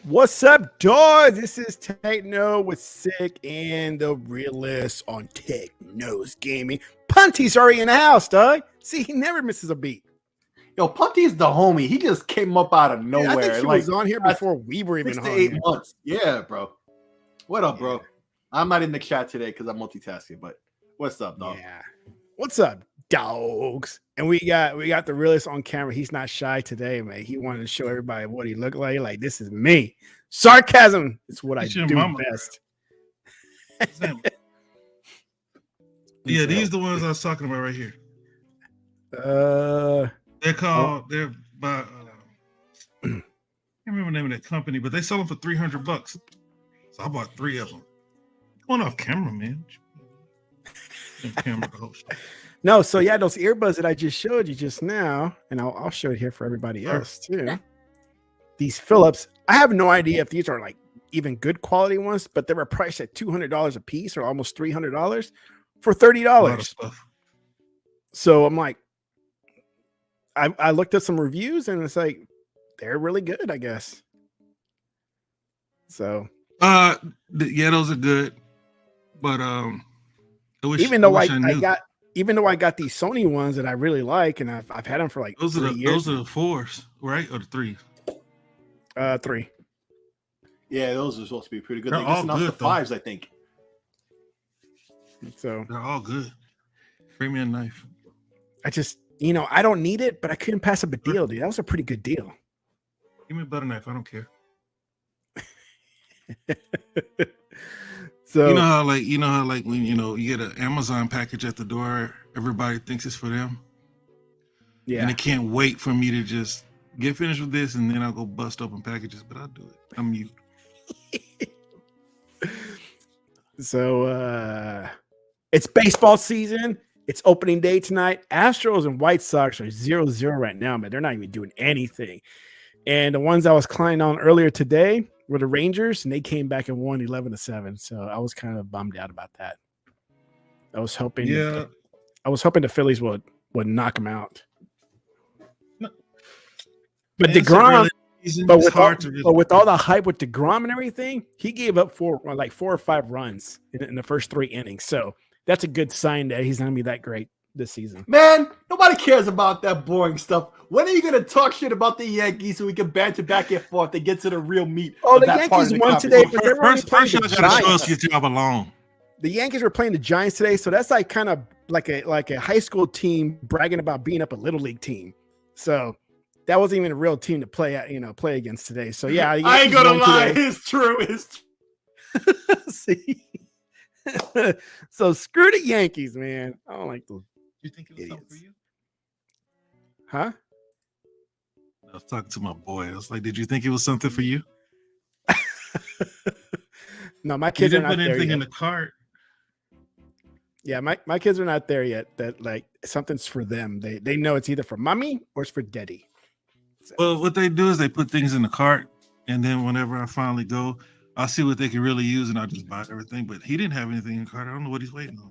What's up, dog? This is Techno with Sick and the Realist on Techno's Gaming. Punty's already in the house, dog. See, he never misses a beat. Yo, Punty's the homie. He just came up out of nowhere. Yeah, I think he was on here before we were even 6 on to 8 here. months. Yeah, bro. What up, bro? I'm not in the chat today because I'm multitasking, but what's up, dog? Yeah. What's up, dogs? And we got the Realist on camera. He's not shy today, man. He wanted to show everybody what he looked like. Like, this is me. Sarcasm is what I do best. Yeah, these are the ones I was talking about right here. They're called. They're by. I can't remember the name of that company, but they sell them for $300. So I bought 3 of them. Going off camera, man. Camera the whole show. No, so yeah, those earbuds that I just showed you just now, and I'll show it here for everybody else too. These Philips, I have no idea if these are like even good quality ones, but they were priced at $200 a piece or almost $300 for $30. So I'm like, I looked at some reviews and it's like they're really good, I guess. So yeah, those are good, but even though I got these Sony ones that I really like, and I've had them for like those are 3 years. Those are the 4s, right, or the 3s? 3. Yeah, those are supposed to be pretty good. They're all good, the 5s, I think. So they're all good. Bring me a knife. I just, I don't need it, but I couldn't pass up a deal, dude. That was a pretty good deal. Give me a butter knife. I don't care. So you know how like when you get an Amazon package at the door, everybody thinks it's for them. Yeah. And they can't wait for me to just get finished with this, and then I'll go bust open packages. But I'll do it. I'm mute. So it's baseball season. It's opening day tonight. Astros and White Sox are 0-0 right now, man. They're not even doing anything. And the ones I was climbing on earlier today were the Rangers, and they came back and won 11-7. So I was kind of bummed out about that. I was hoping the Phillies would knock them out. But DeGrom, with all the hype with DeGrom and everything, he gave up 4 or 5 runs in the first 3 innings. So that's a good sign that he's not going to be that great this season. Man, nobody cares about that boring stuff. When are you going to talk shit about the Yankees so we can banter back and forth to get to the real meat? Oh, the Yankees won today, but they're only playing the Giants. Your job alone. The Yankees were playing the Giants today, so that's like kind of like a high school team bragging about being up a little league team. So that wasn't even a real team to play against today. So yeah, I ain't gonna lie, it's true. See, so screw the Yankees, man. I don't like those. You think it was something for you? Huh? I was talking to my boy. I was like, "Did you think it was something for you?" No, my kids are not there yet. You didn't put anything in the cart. Yeah, my kids are not there yet. That like something's for them. They know it's either for mommy or it's for daddy. So. Well, what they do is they put things in the cart, and then whenever I finally go, I'll see what they can really use, and I'll just buy everything. But he didn't have anything in the cart. I don't know what he's waiting on.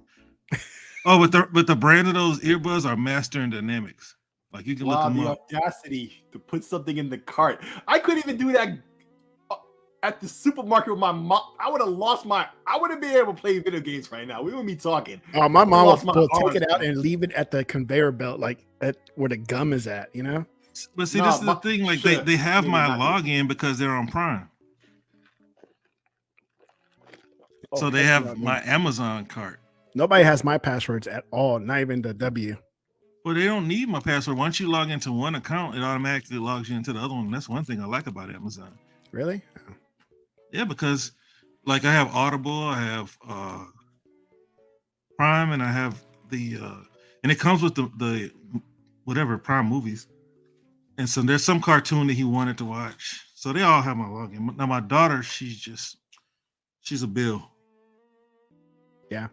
Oh, but the brand of those earbuds are Master and Dynamics. Like you can look them up. The audacity to put something in the cart. I couldn't even do that at the supermarket with my mom. I would have been able to play video games right now. We wouldn't be talking. Oh, my mom will take it out and leave it at the conveyor belt, like at where the gum is at, But see, this is the thing. Like they have my login because they're on Prime. So they have my Amazon cart. Nobody has my passwords at all, not even the W. Well, they don't need my password. Once you log into one account, it automatically logs you into the other one. That's one thing I like about Amazon. Really? Oh. Yeah, because like I have Audible, I have Prime, and I have the and it comes with the whatever Prime movies. And so there's some cartoon that he wanted to watch. So they all have my login. Now my daughter, she's a bill. Yeah.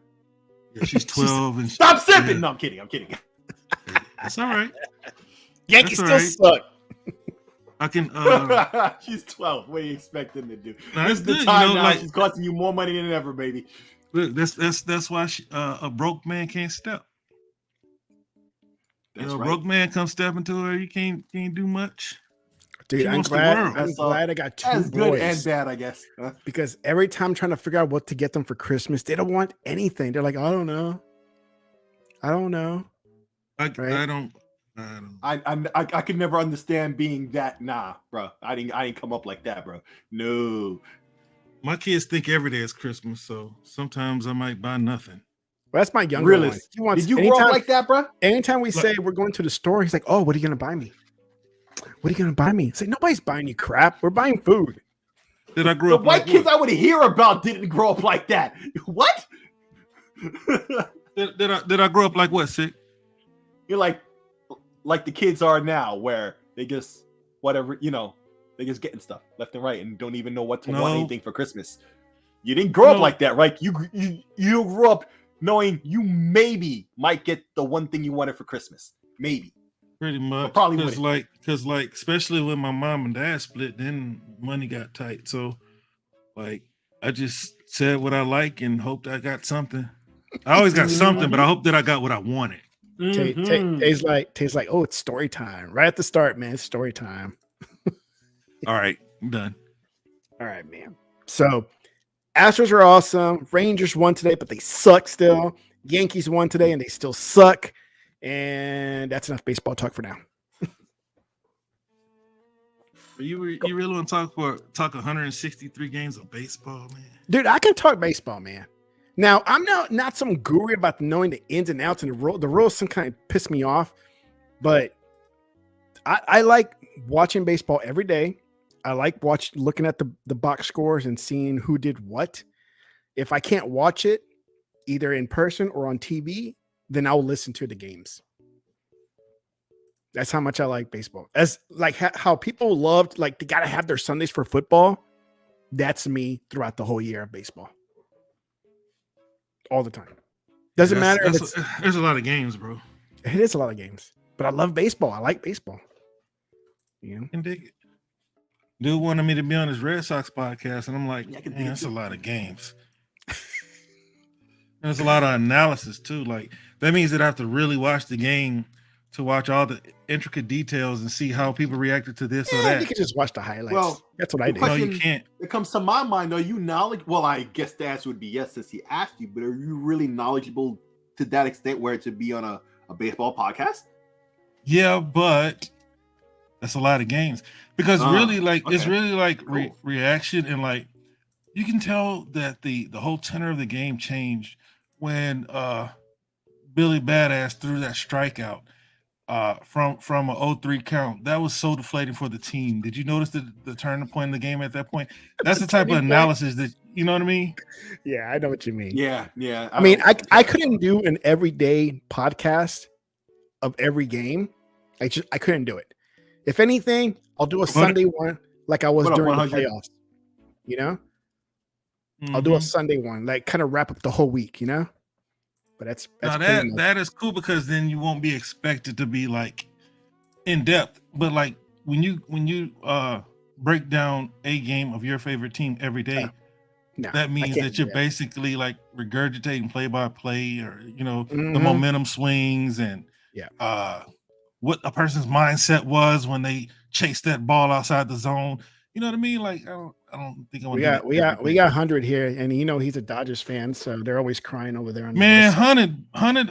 Yeah, she's 12 and stop sipping. Yeah. No, I'm kidding. That's all right. Yankees still suck. I can she's 12. What are you expecting to do? No, this is the time now. She's costing you more money than ever, baby. Look, that's why a broke man can't step. That's a broke man come step into her, you can't do much. Dude, She I'm wants the glad. world. I'm glad I got two That's good and boys. bad, I guess. Huh? Because every time I'm trying to figure out what to get them for Christmas, they don't want anything. They're like, I don't know. I don't know. I Right? don't. I could never understand being that. Nah, bro. I didn't come up like that, bro. No. My kids think every day is Christmas, so sometimes I might buy nothing. Well, that's my younger Really? one. He wants Did you grow up like that, bro? anytime we say we're going to the store, he's like, oh, what are you gonna buy me? What are you gonna buy me? It's like nobody's buying you crap. We're buying food. Did I grow The up white like kids what? I would hear about didn't grow up like that. What? Did I grow up like what, Sick? You're like the kids are now, where they just whatever, they just getting stuff left and right and don't even know what to want anything for Christmas. You didn't grow up like that, right? You grew up knowing you maybe might get the one thing you wanted for Christmas, maybe. Pretty much, probably because especially when my mom and dad split, then money got tight. So, like, I just said what I like and hoped I got something. I always got something, but I hope that I got what I wanted. Tastes like, oh, it's story time. Right at the start, man. It's story time. All right, I'm done. All right, man. So Astros are awesome. Rangers won today, but they suck still. Yankees won today and they still suck. And that's enough baseball talk for now. You really want to talk 163 games of baseball, man? Dude, I can talk baseball, man. Now, I'm not some guru about knowing the ins and outs and the rules some kind of piss me off, but I like watching baseball every day. I like looking at the box scores and seeing who did what. If I can't watch it either in person or on TV, then I'll listen to the games. That's how much I like baseball. As like how people loved, like they got to have their Sundays for football. That's me throughout the whole year of baseball. All the time. Doesn't matter if it's... There's a lot of games, bro. It is a lot of games. But I love baseball. I like baseball. You know? Can dig it. Dude wanted me to be on his Red Sox podcast, and I'm like, man, that's a lot of games. There's a lot of analysis too. Like that means that I have to really watch the game to watch all the intricate details and see how people reacted to this or that. You can just watch the highlights. Well, that's what I do. No, you can't. It comes to my mind, are you knowledgeable? Well, I guess the answer would be yes, since he asked you, but are you really knowledgeable to that extent where to be on a baseball podcast? Yeah, but that's a lot of games. Because really, like, it's really like reaction, and like you can tell that the whole tenor of the game changed when Billy Badass threw that strikeout from a 0-3 count. That was so deflating for the team. Did you notice the turning point in the game at that point? That's the type of analysis that, you know what I mean? Yeah, I know what you mean. Yeah. I mean, I couldn't do an everyday podcast of every game. I couldn't do it. If anything, I'll do a Sunday one like I was during the playoffs. You know? Mm-hmm. I'll do a Sunday one, like kind of wrap up the whole week, you know? But that's that is cool, because then you won't be expected to be like in depth. But like when you break down a game of your favorite team every day, that means that you're basically like regurgitating play by play, or the momentum swings and what a person's mindset was when they chased that ball outside the zone. You know what I mean? Like I don't think I want to. We got 100 here, and he's a Dodgers fan, so they're always crying over there. Man, Hunted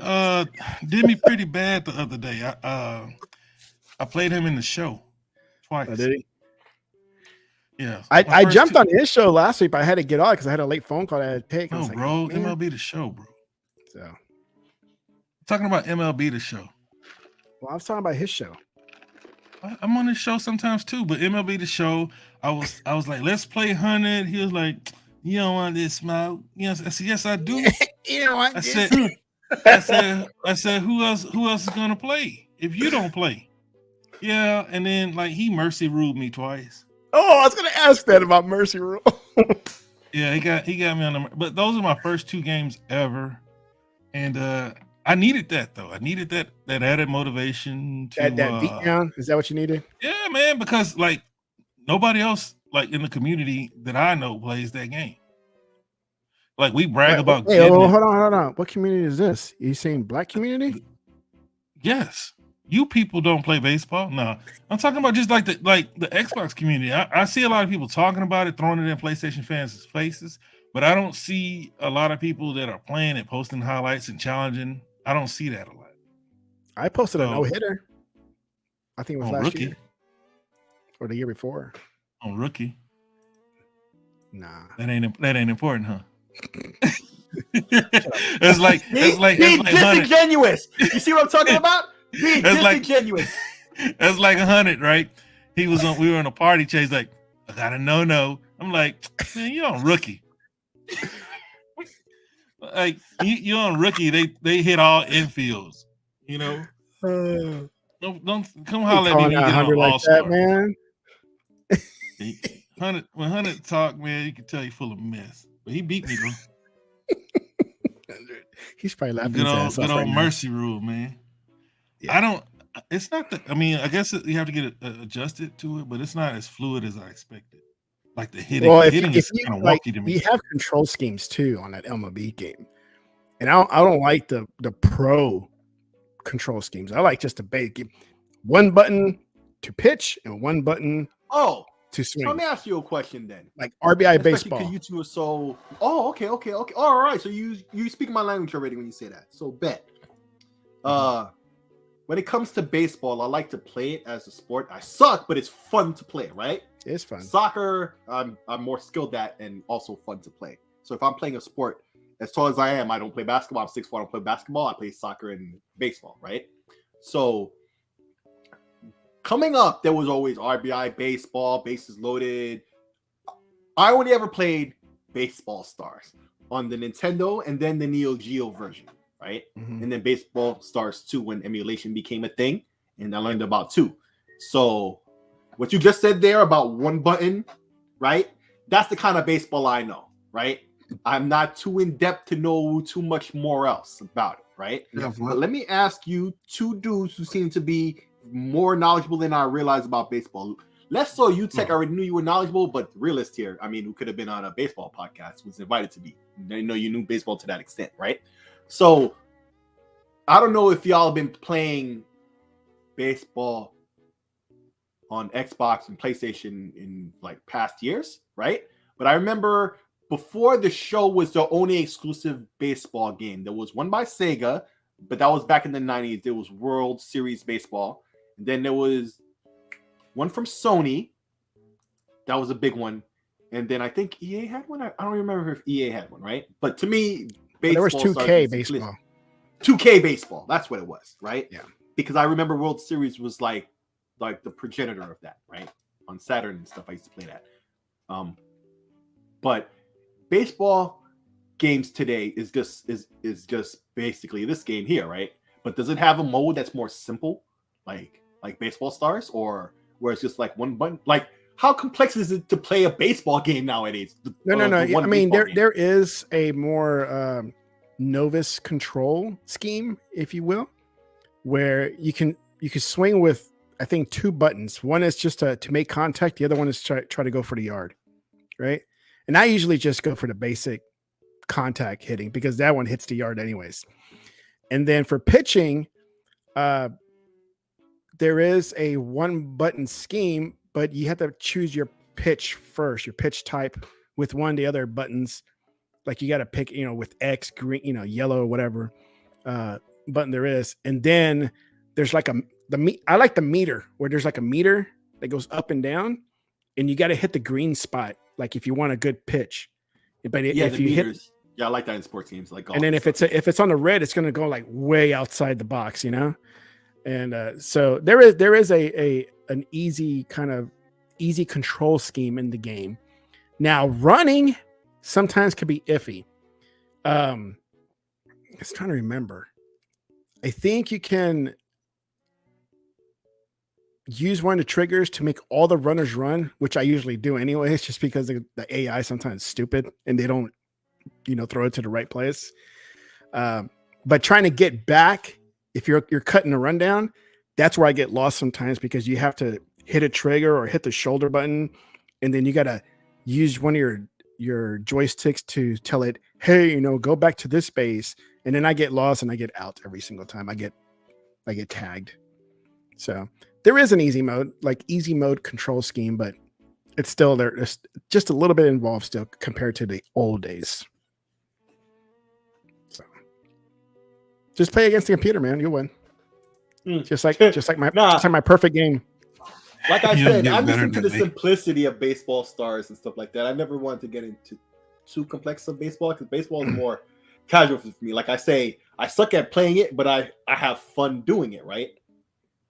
did me pretty bad the other day. I played him in the show twice. Oh, did he? Yeah. I jumped on his show last week, but I had to get on because I had a late phone call I had to take. No, like, bro, MLB the show, bro. So talking about MLB the show. Well, I was talking about his show. I'm on his show sometimes too, but MLB the show, I was like, let's play 100. He was like, you don't want this smoke? Yes, I said, yes, I do. You know what? I said, who else is gonna play if you don't play? Yeah, and then like he mercy ruled me twice. Oh, I was gonna ask that about mercy rule. Yeah, he got me on the. But those are my first 2 games ever, and I needed that though. I needed that added motivation to that beat down. Is that what you needed? Yeah, man, because like nobody else like in the community that I know plays that game. Like we brag about. Hey, hold on. What community is this? You saying black community? Yes. You people don't play baseball. No, I'm talking about just like the Xbox community. I see a lot of people talking about it, throwing it in PlayStation fans' faces, but I don't see a lot of people that are playing it, posting highlights and challenging. I don't see that a lot. I posted a no-hitter. I think it was last Rookie. year or the year before. On Rookie. Nah, that ain't important, huh? it's like disingenuous. You see what I'm talking about? Being disingenuous. That's like 100, right? We were on a party chase, like, I got a no. I'm like, man, you're on Rookie. Like you're on Rookie. They hit all infields, you know. Don't come holler at me when you get on like All-Star, man. 100 when 100 talk, man, you can tell he's full of mess. But he beat me, bro. He's probably laughing. Good old mercy rule, man. Yeah. It's not that. I mean, I guess you have to get adjusted to it, but it's not as fluid as I expected. Like the hitting. Well, hitting is kind of wonky to me. You have control schemes too on that MLB game, and I don't like the pro control schemes. I like just the base game. One button to pitch and one button to swing. So let me ask you a question then. Like RBI baseball. Because you two are so. Oh, okay. All right. So you speak my language already when you say that. So bet. When it comes to baseball, I like to play it as a sport. I suck, but it's fun to play, right? It's fun. Soccer, I'm more skilled at and also fun to play. So if I'm playing a sport, as tall as I am, I don't play basketball. I'm 6'4", I don't play basketball. I play soccer and baseball, right? So coming up, there was always RBI, baseball, bases loaded. I only ever played Baseball Stars on the Nintendo and then the Neo Geo version. Right. Mm-hmm. And then Baseball Stars 2 when emulation became a thing. And I learned about 2. So what you just said there about one button, right? That's the kind of baseball I know, right? I'm not too in depth to know too much more else about it, right? Yeah. But let me ask you, two dudes who seem to be more knowledgeable than I realize about baseball. Let's say you Tech already knew you were knowledgeable, but realist here, I mean, who could have been on a baseball podcast, was invited to be. They know you knew baseball to that extent, right? So I don't know if y'all have been playing baseball on Xbox and PlayStation in like past years, right? But I remember before the show was the only exclusive baseball game. There was one by Sega, but that was back in the 90s. There was World Series Baseball. And then there was one from Sony. That was a big one. And then I think EA had one. I don't remember if EA had one, right? But to me, baseball, there was 2K baseball. 2K baseball. That's what it was, right? Yeah. Because I remember World Series was like the progenitor of that, right? On Saturn and stuff, I used to play that. But baseball games today is just basically this game here, right? But does it have a mode that's more simple, like Baseball Stars, or where it's just like one button? Like, how complex is it to play a baseball game nowadays? No. I mean, there is a more novice control scheme, if you will, where you can swing with, I think, 2 buttons. One is just to make contact. The other one is try to go for the yard, right? And I usually just go for the basic contact hitting because that one hits the yard anyways. And then for pitching, there is a 1-button scheme, but you have to choose your pitch first, your pitch type with one of the other buttons. Like you got to pick, with X, green, yellow, whatever button there is. And then there's like I like the meter where there's like a meter that goes up and down, and you got to hit the green spot. Like if you want a good pitch, but if you meters, I like that in sports games. Like golf. And then if it's on the red, it's going to go like way outside the box, And so there is an easy control scheme in the game. Now running sometimes can be iffy. I was trying to remember. I think you can use one of the triggers to make all the runners run, which I usually do anyways, just because the AI sometimes is stupid and they don't, throw it to the right place. But trying to get back, if you're cutting a rundown, that's where I get lost sometimes because you have to hit a trigger or hit the shoulder button, and then you got to use one of your joysticks to tell it, hey, go back to this space. And then I get lost and I get out every single time. I get tagged. So there is an easy mode, like easy mode control scheme, but it's still there. There's just a little bit involved still compared to the old days. So just play against the computer, man. You'll win. Just like my perfect game. Like I said, I'm just into the simplicity of baseball stars and stuff like that. I never wanted to get into too complex of baseball because baseball is more casual for me. Like I say, I suck at playing it, but I have fun doing it, right?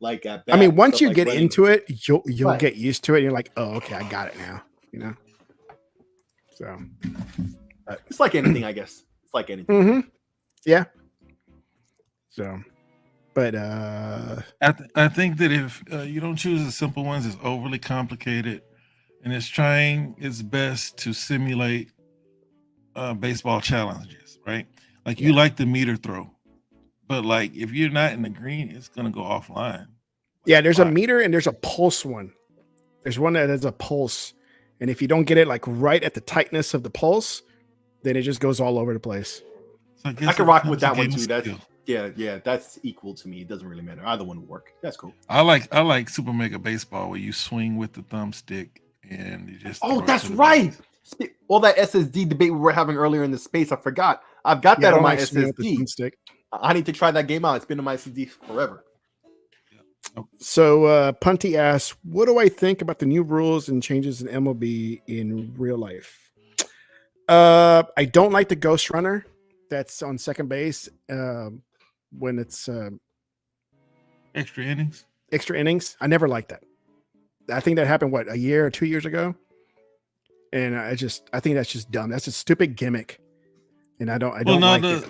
Like at bat, I mean, once you like get running. into it, you'll get used to it. And you're like, oh, okay, I got it now. You know. So it's like anything, I guess. It's like anything. Mm-hmm. Yeah. So, but I think that if you don't choose the simple ones, it's overly complicated, and it's trying its best to simulate baseball challenges, right? Like you like the meter throw, but like if you're not in the green, it's gonna go offline. Yeah, there's a meter and there's a pulse one. There's one that has a pulse, and if you don't get it like right at the tightness of the pulse, then it just goes all over the place. So I can rock with that one too. That's that's equal to me. It doesn't really matter. Either one will work. That's cool. I like Super Mega Baseball where you swing with the thumbstick and you just. Oh, that's right. All that SSD debate we were having earlier in the space, I forgot. I've got that on my SSD. I need to try that game out. It's been on my SSD forever. So Punty asks, what do I think about the new rules and changes in MLB in real life? I don't like the ghost runner that's on second base when it's extra innings. I never liked that. I think that happened, a year or 2 years ago? And I think that's just dumb. That's a stupid gimmick. And I don't like it.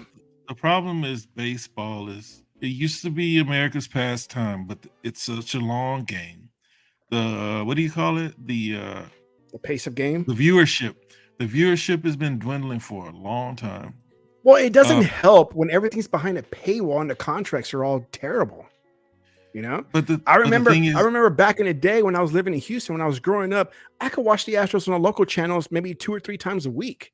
The problem is baseball it used to be America's pastime, but it's such a long game. What do you call it? The pace of game? The viewership. The viewership has been dwindling for a long time. Well, it doesn't help when everything's behind a paywall and the contracts are all terrible. You know? I remember back in the day when I was living in Houston, when I was growing up, I could watch the Astros on the local channels maybe 2 or 3 times a week.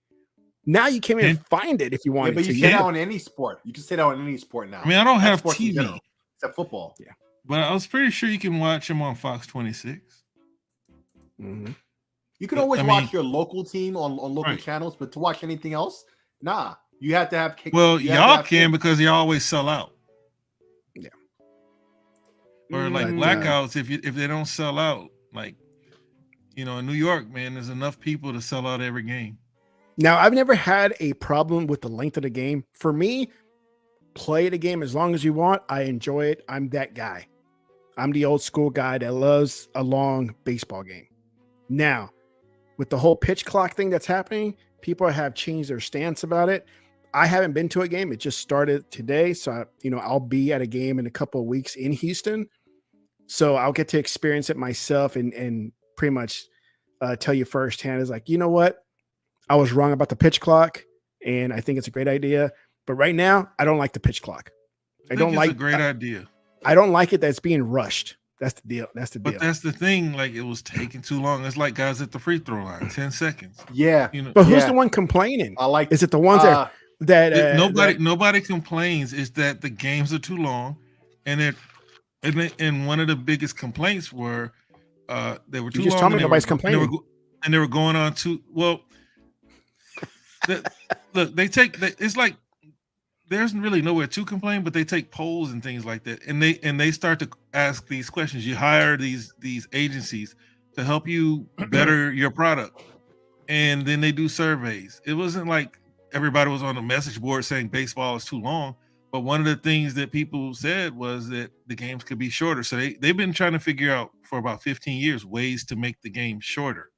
Now you can't even find it if you want to. But you say that on any sport. You can say that on any sport now. I mean, I don't have TV. Except football. Yeah. But I was pretty sure you can watch them on Fox 26. Mm-hmm. You can always watch your local team on local channels, but to watch anything else, nah. You have to have. Well, y'all can because you always sell out. Yeah. Or like blackouts, if they don't sell out, like in New York, man, there's enough people to sell out every game. Now, I've never had a problem with the length of the game. For me, play the game as long as you want. I enjoy it. I'm that guy. I'm the old school guy that loves a long baseball game. Now, with the whole pitch clock thing that's happening, people have changed their stance about it. I haven't been to a game. It just started today. So, I'll be at a game in a couple of weeks in Houston. So I'll get to experience it myself and pretty much tell you firsthand is like, you know what? I was wrong about the pitch clock, and I think it's a great idea. But right now, I don't like the pitch clock. I don't like it's a great idea. I don't like it that it's being rushed. That's the deal. But that's the thing. Like it was taking too long. It's like guys at the free throw line, 10 seconds. Yeah. But who's the one complaining? Is it the ones nobody complains? Is that the games are too long, and one of the biggest complaints were they were too long. Just tell me nobody's complaining. And they were going on too well. Look, it's like there's really nowhere to complain, but they take polls and things like that, and they start to ask these questions. You hire these agencies to help you better your product, and then they do surveys. It wasn't like everybody was on a message board saying baseball is too long, but one of the things that people said was that the games could be shorter. So they've been trying to figure out for about 15 years ways to make the game shorter,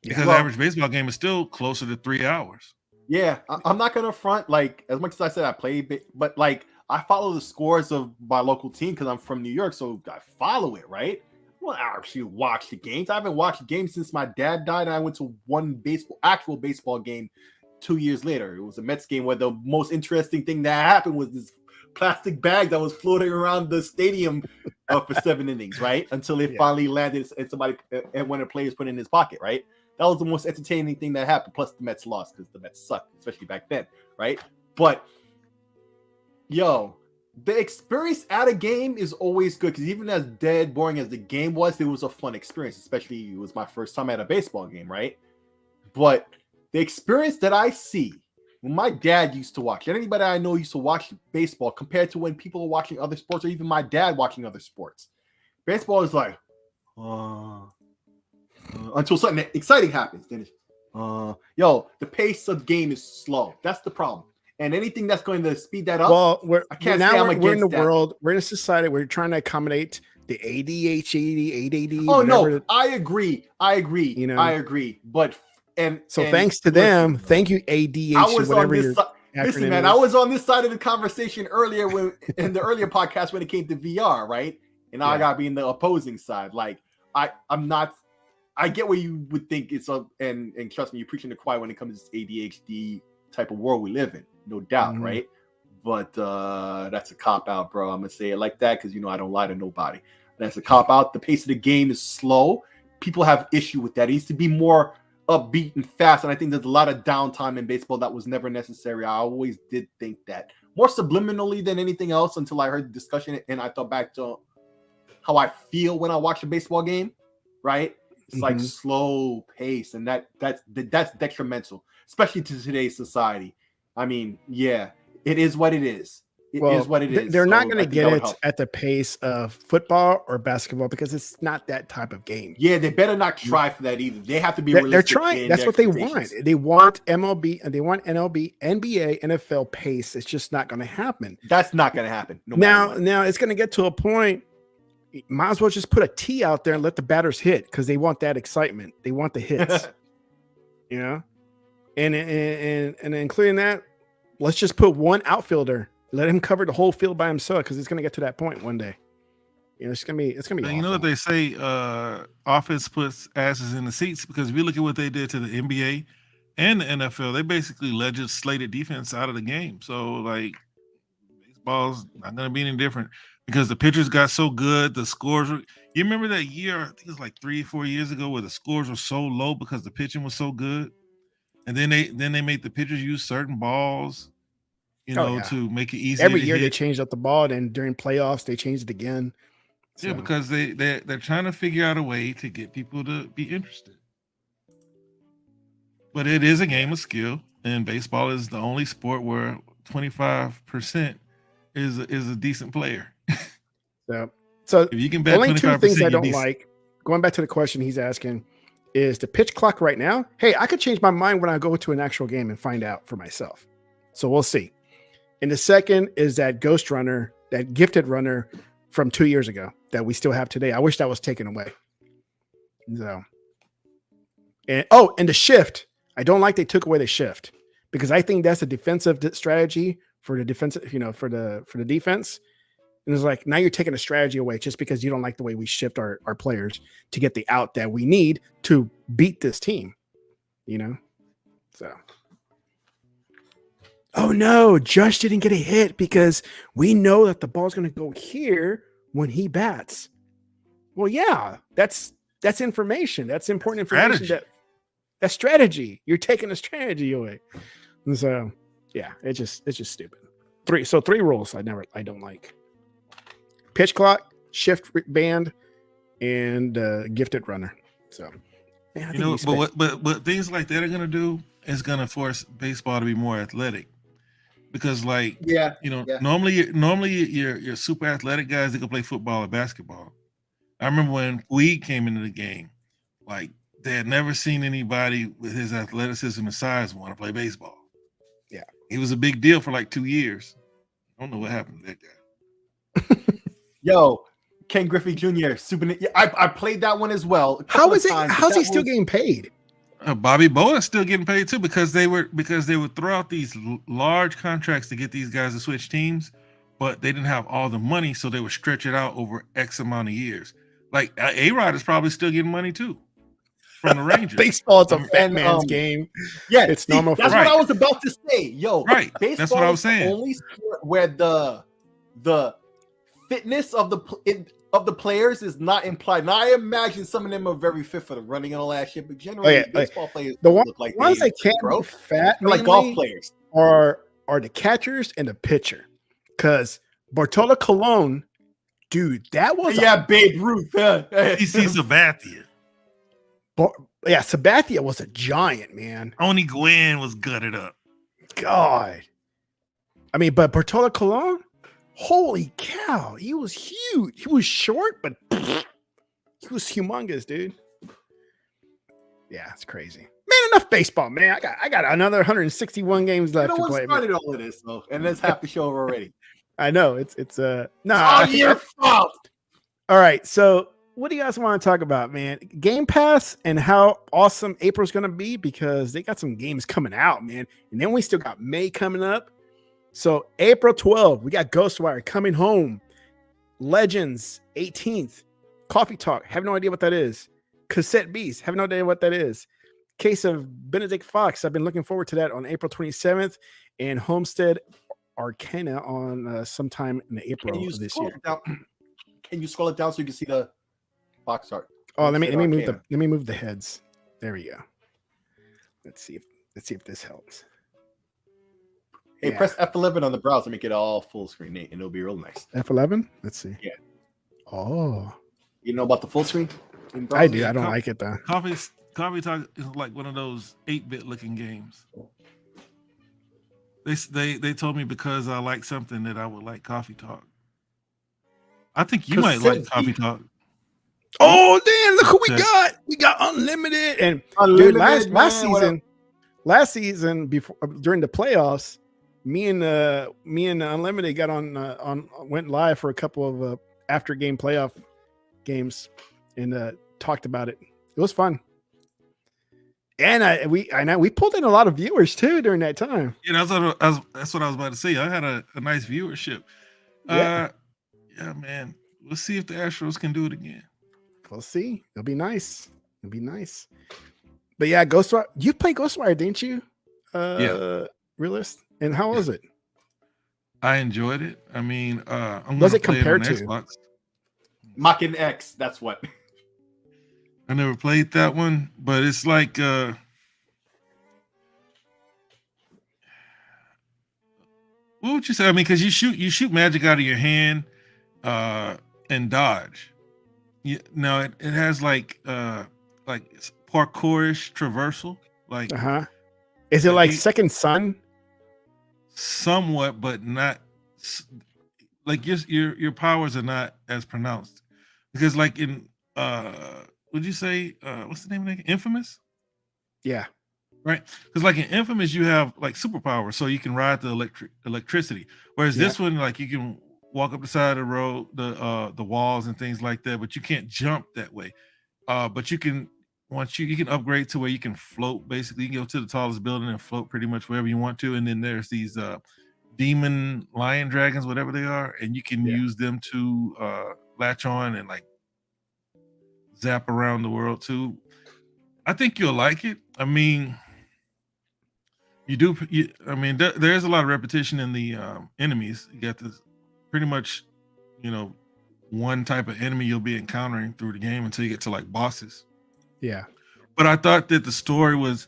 because the average baseball game is still closer to 3 hours. Yeah, I'm not gonna front. Like as much as I said I play, but like I follow the scores of my local team because I'm from New York, so I follow it, right? Well, I actually watch the games. I haven't watched games since my dad died, and I went to one actual baseball game 2 years later. It was a Mets game where the most interesting thing that happened was this plastic bag that was floating around the stadium for 7 innings, right? Until it finally landed and somebody and one of the players put it in his pocket, right? That was the most entertaining thing that happened. Plus, the Mets lost because the Mets sucked, especially back then, right? But, the experience at a game is always good because even as dead boring as the game was, it was a fun experience. Especially it was my first time at a baseball game, right? But the experience that I see when my dad used to watch, and anybody I know used to watch baseball, compared to when people are watching other sports, or even my dad watching other sports, baseball is like, until something exciting happens. Then it's, the pace of the game is slow. That's the problem. And anything that's going to speed that up, well, we're in the that. world, we're in a society, we're trying to accommodate the ADHD, ADD. Oh no, I agree. You know, I agree. But thanks to them, thank you ADHD. I was on this listen, man. I was on this side of the conversation earlier in the earlier podcast when it came to VR, right? And now I gotta be in the opposing side. Like I'm not. I get where you would think it's and trust me, you're preaching the choir when it comes to ADHD type of world we live in, no doubt, right? But that's a cop out, bro. I'm gonna say it like that because I don't lie to nobody. That's a cop out. The pace of the game is slow. People have issue with that. It needs to be more upbeat and fast, and I think there's a lot of downtime in baseball that was never necessary. I always did think that more subliminally than anything else until I heard the discussion and I thought back to how I feel when I watch a baseball game, right? It's like slow pace, and that's detrimental, especially to today's society. I mean, yeah, it is what it is. It is what it is. They're not going to get it at the pace of football or basketball because it's not that type of game. Yeah, they better not try for that either. They have to be They're trying. That's what they want. They want MLB and they want NBA, NFL pace. It's just not going to happen. That's not going to happen. Now it's going to get to a point. Might as well just put a T out there and let the batters hit because they want that excitement. They want the hits. And including that, let's just put one outfielder. Let him cover the whole field by himself because it's going to get to that point one day. It's going to be awful. You know what they say, offense puts asses in the seats, because if you look at what they did to the NBA and the NFL, they basically legislated defense out of the game. So like baseball's not going to be any different because the pitchers got so good. The scores were, you remember that year, I think it was like 3-4 years ago, where the scores were so low because the pitching was so good. And then they made the pitchers use certain balls, to make it easy. Every year they changed up the ball, and during playoffs they changed it again. So. Yeah, because they're trying to figure out a way to get people to be interested. But it is a game of skill, and baseball is the only sport where 25% is a decent player. So if you can bet only two things I don't like. Going back to the question he's asking, is the pitch clock right now? Hey, I could change my mind when I go to an actual game and find out for myself. So we'll see. And the second is that ghost runner, that gifted runner from 2 years ago that we still have today. I wish that was taken away. So, and the shift. I don't like they took away the shift because I think that's a defensive strategy for the defensive, for the defense. And it's like, now you're taking a strategy away just because you don't like the way we shift our players to get the out that we need to beat this team, So, oh no, Josh didn't get a hit because we know that the ball's going to go here when he bats. Well, yeah, that's information. That's important information. That's strategy. You're taking a strategy away. And so, yeah, it's just stupid. Three rules I don't like. Pitch clock, shift band, and gifted runner. So, man, but things like that are going to do is going to force baseball to be more athletic. Because normally your super athletic guys, they can play football or basketball. I remember when Weed came into the game, like they had never seen anybody with his athleticism and size want to play baseball. Yeah. He was a big deal for like 2 years. I don't know what happened to that guy. Yo, Ken Griffey Jr. I played that one as well. How's he still getting paid? Bobby Bowden's still getting paid too because they would throw out these large contracts to get these guys to switch teams, but they didn't have all the money, so they would stretch it out over X amount of years. Like A-Rod is probably still getting money too from the Rangers. Baseball is a fat man's game. Yeah, it's normal. That's what I was about to say. Yo, right? Baseball that's what I was saying. Is the only sport where the fitness of the players is not implied. Now I imagine some of them are very fit for the running and all that shit, but generally baseball players look like ones that can't be fat, like golf players, are the catchers and the pitcher, because Bartola Colon, dude, that was Babe Ruth. CC Sabathia. Sabathia was a giant, man. Only Gwen was gutted up. God. I mean, but Bartola Colon, holy cow, he was huge. He was short, but he was humongous, dude. Yeah, it's crazy. Man, enough baseball, man. I got another 161 games left to play. Started all of this, though, and that's half the show already. I know it's no. It's all your fault. All right, so what do you guys want to talk about, man? Game Pass and how awesome April's going to be because they got some games coming out, man. And then we still got May coming up. So April 12th, we got Ghostwire coming home. Legends 18th. Coffee Talk, have no idea what that is. Cassette Beast, have no idea what that is. Case of Benedict Fox, I've been looking forward to that on April 27th. And Homestead Arcana on sometime in April of this year. Can you scroll it down so you can see the box art? Oh, let me move the heads. There we go. Let's see if this helps. Hey, press F11 on the browser, make it all full screen, Nate, and it'll be real nice. F11? Let's see. Yeah. Oh. You know about the full screen? I do. I don't like it though. Coffee Talk is like one of those 8-bit looking games. They told me because I like something that I would like Coffee Talk. I think you might like Coffee Talk. Oh, damn, look who we got. We got Unlimited. And dude, last season before during the playoffs, me and Unlimited got on went live for a couple of after game playoff games and talked about it. It was fun. And we pulled in a lot of viewers too during that time. Yeah, that's what I was about to say. I had a nice viewership. Yeah, man. We'll see if the Astros can do it again. We'll see. It'll be nice. But yeah, Ghostwire. You played Ghostwire, didn't you? Yeah. Realist. And how was it? I enjoyed it. I mean, was it compared to Xbox. Mach-In X? That's what. I never played that one, but it's like what would you say? I mean, because you shoot magic out of your hand and dodge. Now it has like parkourish traversal. Like is it like Second Son? Somewhat, but not like your powers are not as pronounced. Because like in would you say what's the name of it? Infamous? Yeah. Right. Because like in Infamous, you have like superpowers, so you can ride the electricity. Whereas this one, like you can walk up the side of the road, the walls and things like that, but you can't jump that way. But you can you can upgrade to where you can float. Basically, you can go to the tallest building and float pretty much wherever you want to. And then there's these demon lion dragons, whatever they are, and you can use them to latch on and like zap around the world too. I think you'll like it. I mean, there's a lot of repetition in the enemies. You got this pretty much, one type of enemy you'll be encountering through the game until you get to like bosses. Yeah. But I thought that the story was,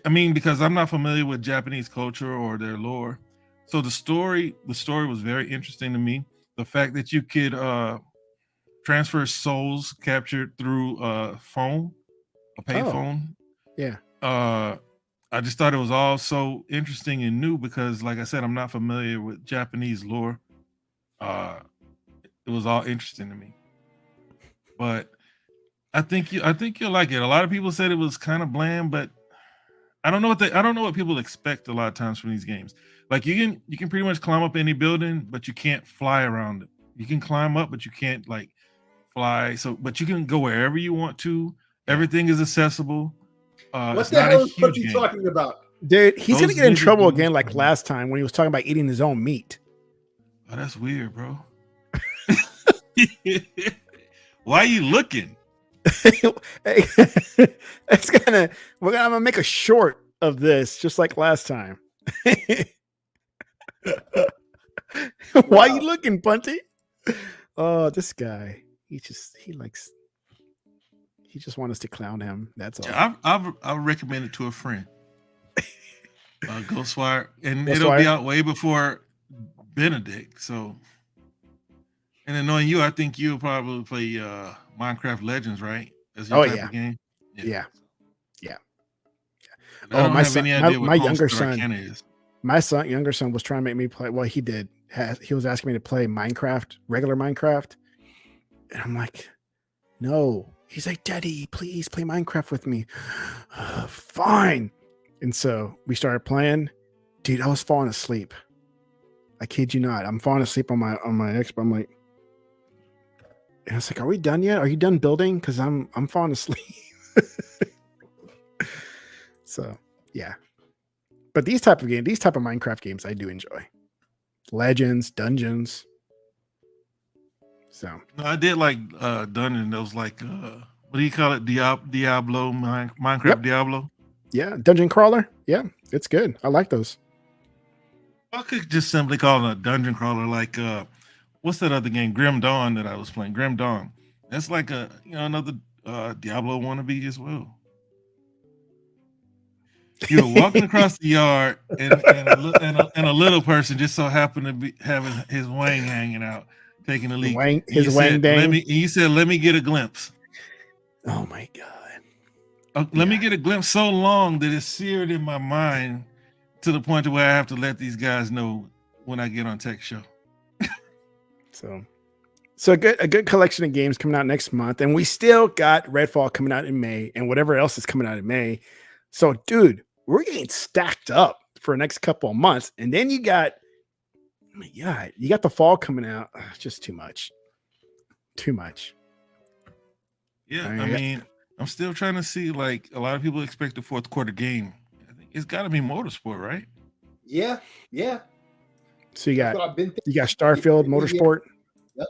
because I'm not familiar with Japanese culture or their lore. So the story was very interesting to me. The fact that you could transfer souls captured through phone, a pay phone. Yeah. I just thought it was all so interesting and new because, like I said, I'm not familiar with Japanese lore. It was all interesting to me. But I think you'll like it. A lot of people said it was kind of bland, but I don't know what people expect a lot of times from these games. Like you can pretty much climb up any building, but you can't fly around it. You can climb up, but you can't like fly. But you can go wherever you want to. Everything is accessible. What the hell is what you talking about? Dude, he's going to get in trouble again like last time when he was talking about eating his own meat. Oh, that's weird, bro. Why are you looking? Hey, I'm gonna make a short of this just like last time. Why are you looking, Bunty? Oh, this guy. He just wants us to clown him. That's all. I'll recommend it to a friend. Ghostwire, and it'll be out way before Benedict. So And then knowing you, I think you'll probably play Minecraft Legends, right? That's your Oh type yeah, of game. yeah. I Oh, don't my have son, any idea what my younger Homestead son, Arcana is. younger son was trying to make me play. Well, he did. He was asking me to play Minecraft, regular Minecraft, and I'm like, no. He's like, Daddy, please play Minecraft with me. Fine. And so we started playing. Dude, I was falling asleep. I kid you not. I'm falling asleep on my Xbox. I'm like, and I was like, are we done yet? Are you done building? Because I'm falling asleep. So yeah. But these type of Minecraft games I do enjoy. Legends, dungeons. So No, I did like Dungeon. Those like what do you call it? Diablo, Minecraft Yep. Diablo. yeah, dungeon crawler. Yeah, it's good. I like those. I could just simply call it a dungeon crawler. Like what's that other game? Grim Dawn that I was playing. Grim Dawn. That's like another Diablo wannabe as well. You're walking across the yard, and a little person just so happened to be having his wang hanging out, taking a leak. His wang dang. You said, "Let me get a glimpse." Oh my god! Let me get a glimpse so long that it's seared in my mind to the point to where I have to let these guys know when I get on Tech Show. So a good collection of games coming out next month, and we still got Redfall coming out in May, and whatever else is coming out in May. So, dude, we're getting stacked up for the next couple of months, and then you got the fall coming out. Ugh, just too much. Yeah, I mean, I'm still trying to see. Like a lot of people expect the fourth quarter game. I think it's got to be Motorsport, right? Yeah. So you got Starfield, Motorsport. Yep.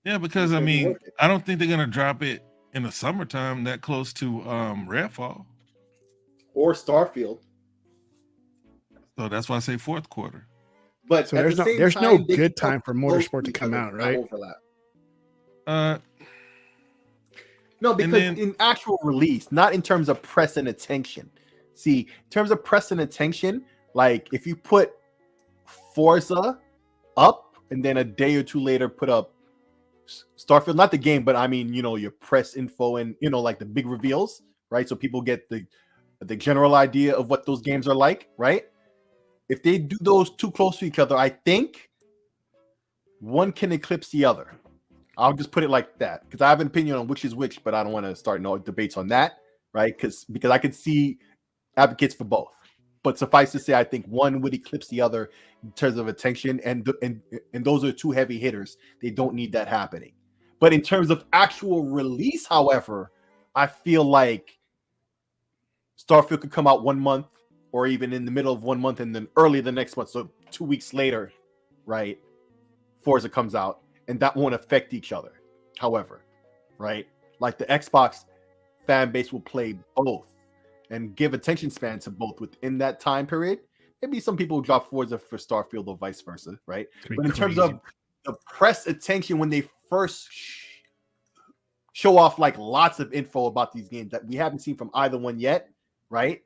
Yeah, because I mean, I don't think they're gonna drop it in the summertime that close to Redfall or Starfield. So that's why I say fourth quarter. But so there's no good time for Motorsport to come out, right? No, because in actual release, not in terms of press and attention. See, in terms of press and attention, like if you put Forza up and then a day or two later put up Starfield, not the game, but I mean, your press info and like the big reveals, right? So people get the general idea of what those games are like, right? If they do those too close to each other, I think one can eclipse the other. I'll just put it like that because I have an opinion on which is which, but I don't want to start no debates on that, right? Because I could see advocates for both. But suffice to say, I think one would eclipse the other in terms of attention, and those are two heavy hitters. They don't need that happening. But in terms of actual release, however, I feel like Starfield could come out 1 month, or even in the middle of 1 month, and then early the next month. So 2 weeks later, right? Forza comes out, and that won't affect each other. However, right? Like the Xbox fan base will play both and give attention span to both within that time period. Maybe some people will drop Forza for Starfield or vice versa, right? But in terms of the press attention when they first show off like lots of info about these games that we haven't seen from either one yet, right?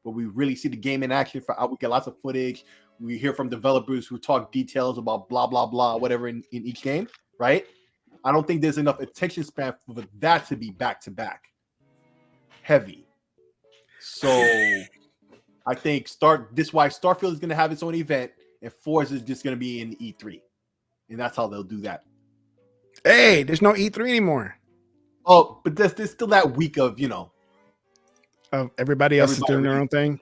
But we really see the game in action. We get lots of footage. We hear from developers who talk details about blah, blah, blah, whatever in each game, right? I don't think there's enough attention span for that to be back-to-back heavy. So I think this why Starfield is going to have its own event, and Forza is just going to be in E3. And that's how they'll do that. Hey, there's no E3 anymore. Oh, but there's still that week of, of everybody else is doing their own thing.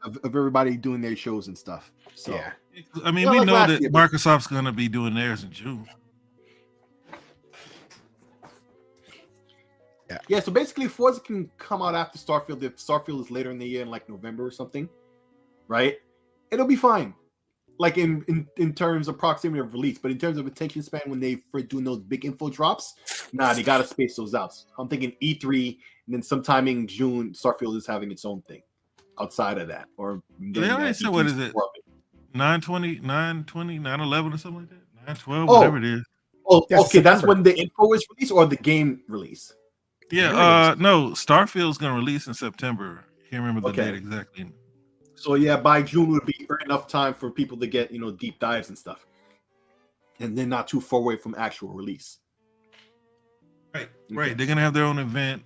Of everybody doing their shows and stuff. So yeah. I mean, we know that Microsoft's going to be doing theirs in June. Yeah, so basically Forza can come out after Starfield if Starfield is later in the year in like November or something, right? It'll be fine. Like in terms of proximity of release, but in terms of attention span when they first doing those big info drops, they gotta space those out. I'm thinking E3 and then sometime in June, Starfield is having its own thing outside of that. Or they already said what is it? 9/20, 9/20, 9/11 or something like that? 9/12, whatever it is. Oh, okay, that's when the info is released or the game release? Yeah, no, Starfield's gonna release in September. Can't remember the date exactly. So yeah, by June would be enough time for people to get deep dives and stuff. and then not too far away from actual release. Right, right. They're gonna have their own event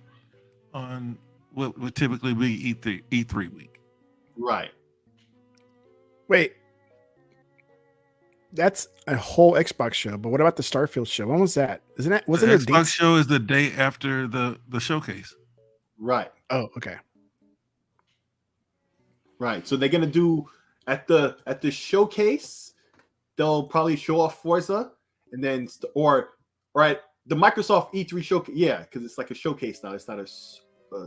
on what would typically be E3 week. Right. Wait, that's a whole Xbox show. But what about the Starfield show? When was that? Wasn't the it Xbox show is the day after the showcase. Right. Oh, okay. Right. So they're gonna do at the showcase, they'll probably show off Forza, and then or at the Microsoft E3 showcase. Yeah, because it's like a showcase now. It's not a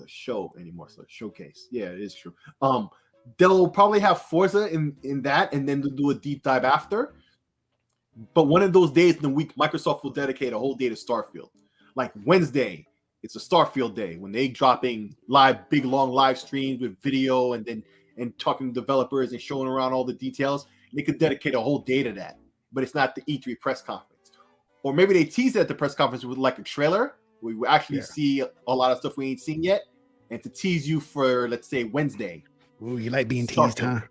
show anymore. So a showcase. Yeah, it is true. They'll probably have Forza in that, and then they'll do a deep dive after. But one of those days in the week, Microsoft will dedicate a whole day to Starfield. Like Wednesday, it's a Starfield day when they dropping big long live streams with video and talking to developers and showing around all the details. They could dedicate a whole day to that, but it's not the E3 press conference. Or maybe they tease it at the press conference with like a trailer where we actually see a lot of stuff we ain't seen yet, and to tease you for, let's say, Wednesday. Ooh, you like being teased, huh?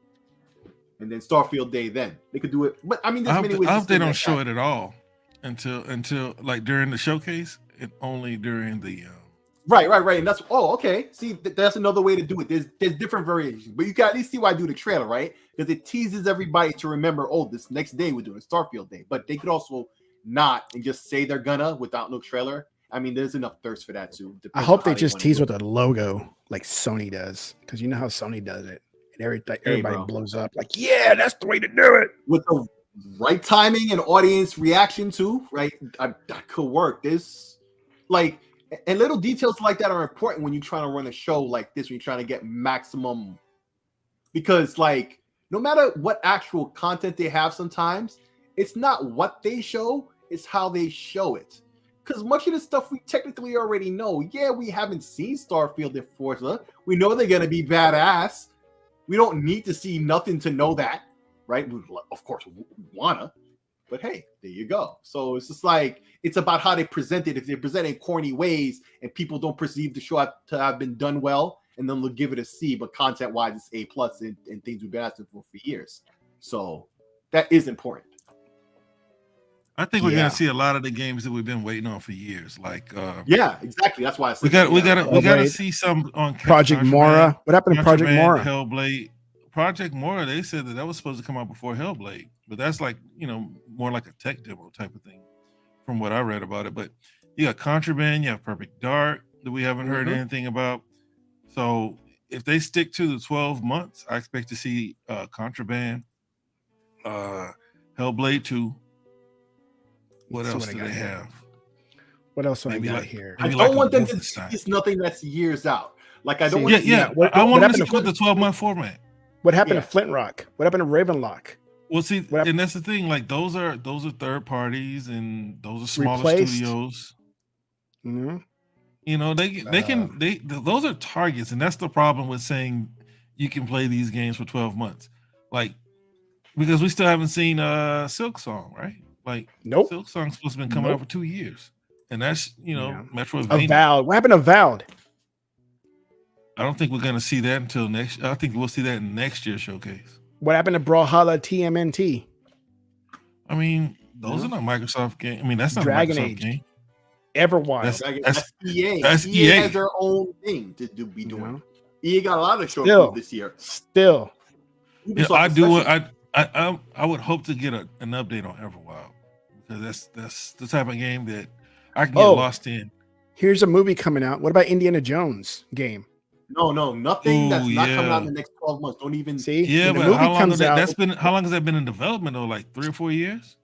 And then Starfield Day, then they could do it. But I mean, there's many ways. I hope they don't show it at all until like during the showcase, and only during the. Right. And that's okay. See, that's another way to do it. There's different variations, but you can at least see why I do the trailer, right? Because it teases everybody to remember. Oh, this next day we're doing Starfield Day, but they could also not and just say they're gonna without no trailer. I mean, there's enough thirst for that too. I hope they just tease with a logo like Sony does, because you know how Sony does it. And everybody blows up like, yeah, that's the way to do it. With the right timing and audience reaction too, right? That could work. This, like, and little details like that are important when you're trying to run a show like this, when you're trying to get maximum. Because, like, no matter what actual content they have, sometimes it's not what they show, it's how they show it. Because much of the stuff we technically already know. Yeah, we haven't seen Starfield and Forza. We know they're going to be badass. We don't need to see nothing to know that, right? We, of course, we wanna, but hey, there you go. So it's just like, it's about how they present it. If they present it in corny ways and people don't perceive the show to have been done well, and then they'll give it a C, but content-wise, it's A+ and things we've been asking for years. So that is important. I think we're gonna see a lot of the games that we've been waiting on for years. Like, yeah, exactly. That's why I said we gotta see some on Project Mora. What happened to Project Mora? Hellblade. Project Mora. They said that was supposed to come out before Hellblade, but that's like, more like a tech demo type of thing, from what I read about it. But you got Contraband, you have Perfect Dark that we haven't heard anything about. So if they stick to the 12 months, I expect to see Contraband, Hellblade 2. What else do they have? What else do I got here? I don't want them to tease nothing that's years out. Like, I don't want to. Yeah. I want them to put the 12-month format. What happened to Flint Rock? What happened to Ravenlock? Well, see, and that's the thing. Like, those are third parties, and those are smaller studios. Mm-hmm. Those are targets, and that's the problem with saying you can play these games for 12 months. Like, because we still haven't seen Silk Song, right? Like, nope. Silk Song's supposed to have been coming out for 2 years, and that's Metroidvania. Avowed. What happened to Avowed? I don't think we're gonna see that until next. I think we'll see that in next year's showcase. What happened to Brawlhalla TMNT? I mean, those are not Microsoft games. I mean, that's not Dragon Microsoft Age. game. Everwise. That's EA. That's EA has their own thing to be doing. EA got a lot of shows this year. Still, I do. I would hope to get an update on Everwild, because that's the type of game that I can get lost in. Here's a movie coming out. What about Indiana Jones game? No, nothing that's not coming out in the next 12 months. Don't even see. Yeah, but how long has that been in development though? Like 3 or 4 years?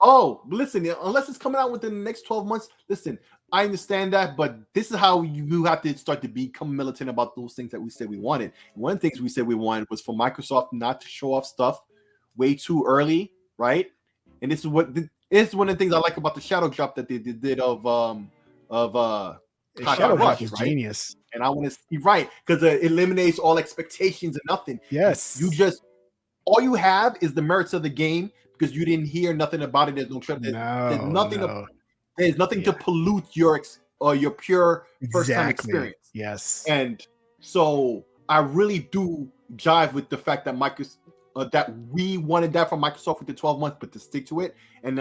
Oh, listen, unless it's coming out within the next 12 months, listen, I understand that, but this is how you have to start to become militant about those things that we said we wanted. And one of the things we said we wanted was for Microsoft not to show off stuff way too early, right? And this is one of the things I like about the Shadow Drop that they did of Shadow Drop is genius. And I want to see because it eliminates all expectations and nothing. Yes, all you have is the merits of the game, because you didn't hear nothing about it. There's no trailer. There's nothing. There's nothing to pollute your pure first time experience. Yes, and so I really do jive with the fact that that we wanted that from Microsoft with the 12 months, but to stick to it. And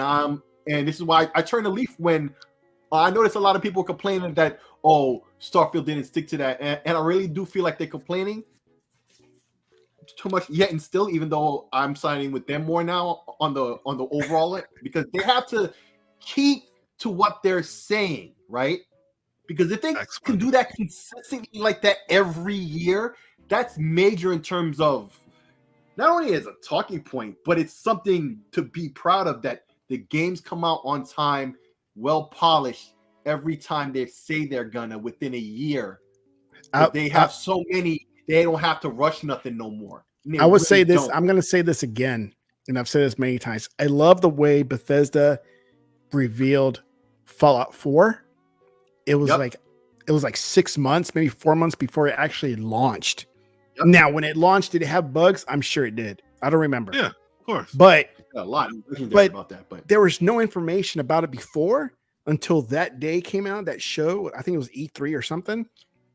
this is why I turned a leaf when I noticed a lot of people complaining that, oh, Starfield didn't stick to that, and I really do feel like they're complaining too much yet and still, even though I'm signing with them more now on the overall because they have to keep to what they're saying, right? Because if they can do that consistently like that every year, that's major in terms of not only as a talking point, but it's something to be proud of, that the games come out on time, well polished every time they say they're gonna within a year. They have so many, they don't have to rush nothing no more. I would say this, I'm going to say this again, and I've said this many times. I love the way Bethesda revealed Fallout 4. It was like 6 months, maybe 4 months before it actually launched. Yep. Now, when it launched, did it have bugs? I'm sure it did. I don't remember. Yeah, of course. But a lot about that. But there was no information about it before until that day came out. That show, I think it was E3 or something.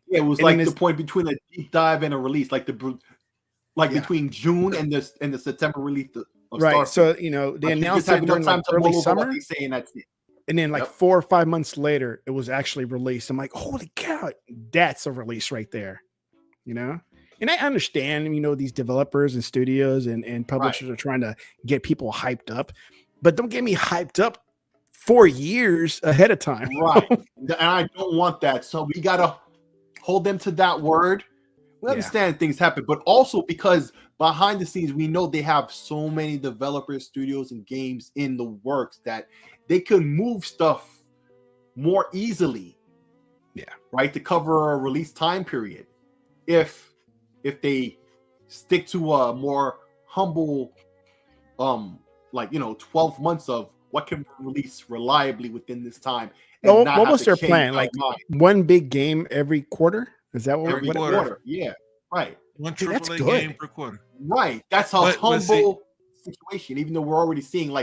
Yeah, it was like the point between a deep dive and a release, between June and the September release of right. Starfield. So they announced it during early summer, saying that's it. And then 4 or 5 months later, it was actually released. I'm like, holy cow, that's a release right there, And I understand, these developers and studios and publishers are trying to get people hyped up, but don't get me hyped up 4 years ahead of time. Right. And I don't want that. So we got to hold them to that word. We understand things happen, but also because behind the scenes, we know they have so many developers, studios, and games in the works that they can move stuff more easily. Yeah. Right. To cover a release time period. If they stick to a more humble, 12 months of what can release reliably within this time. What was their plan? Like one big game every quarter? Is that what every quarter? Yeah, right. One AAA game per quarter. Right. That's a humble situation, even though we're already seeing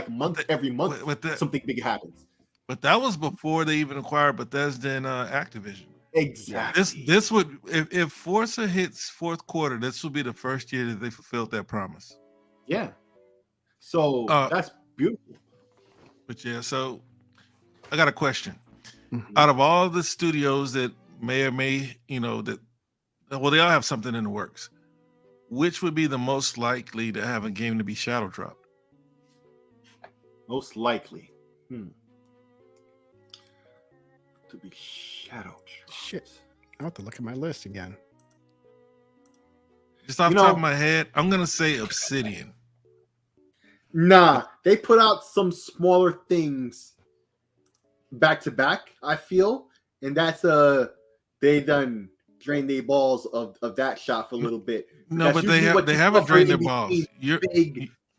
every month something big happens. But that was before they even acquired Bethesda and Activision. Exactly. This would, if Forza hits fourth quarter, this will be the first year that they fulfilled that promise. Yeah. So that's beautiful. But yeah, so I got a question. Mm-hmm. Out of all the studios that may, they all have something in the works. Which would be the most likely to have a game to be shadow dropped? Most likely. To be shadow dropped. Shit. I'll have to look at my list again. Just off the top of my head, I'm going to say Obsidian. Nah, they put out some smaller things back to back, I feel. And that's they done drained their balls of that shot for a little bit. No, but they haven't drained their balls.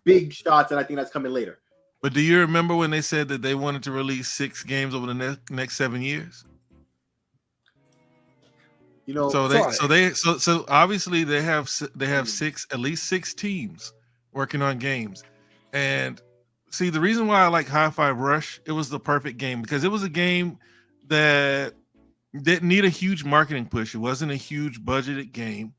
Big shots, and I think that's coming later. But do you remember when they said that they wanted to release 6 games over the next 7 years? So obviously they have at least 6 teams working on games. And see, the reason why I like Hi-Fi Rush, it was the perfect game because it was a game that didn't need a huge marketing push. It wasn't a huge budgeted game.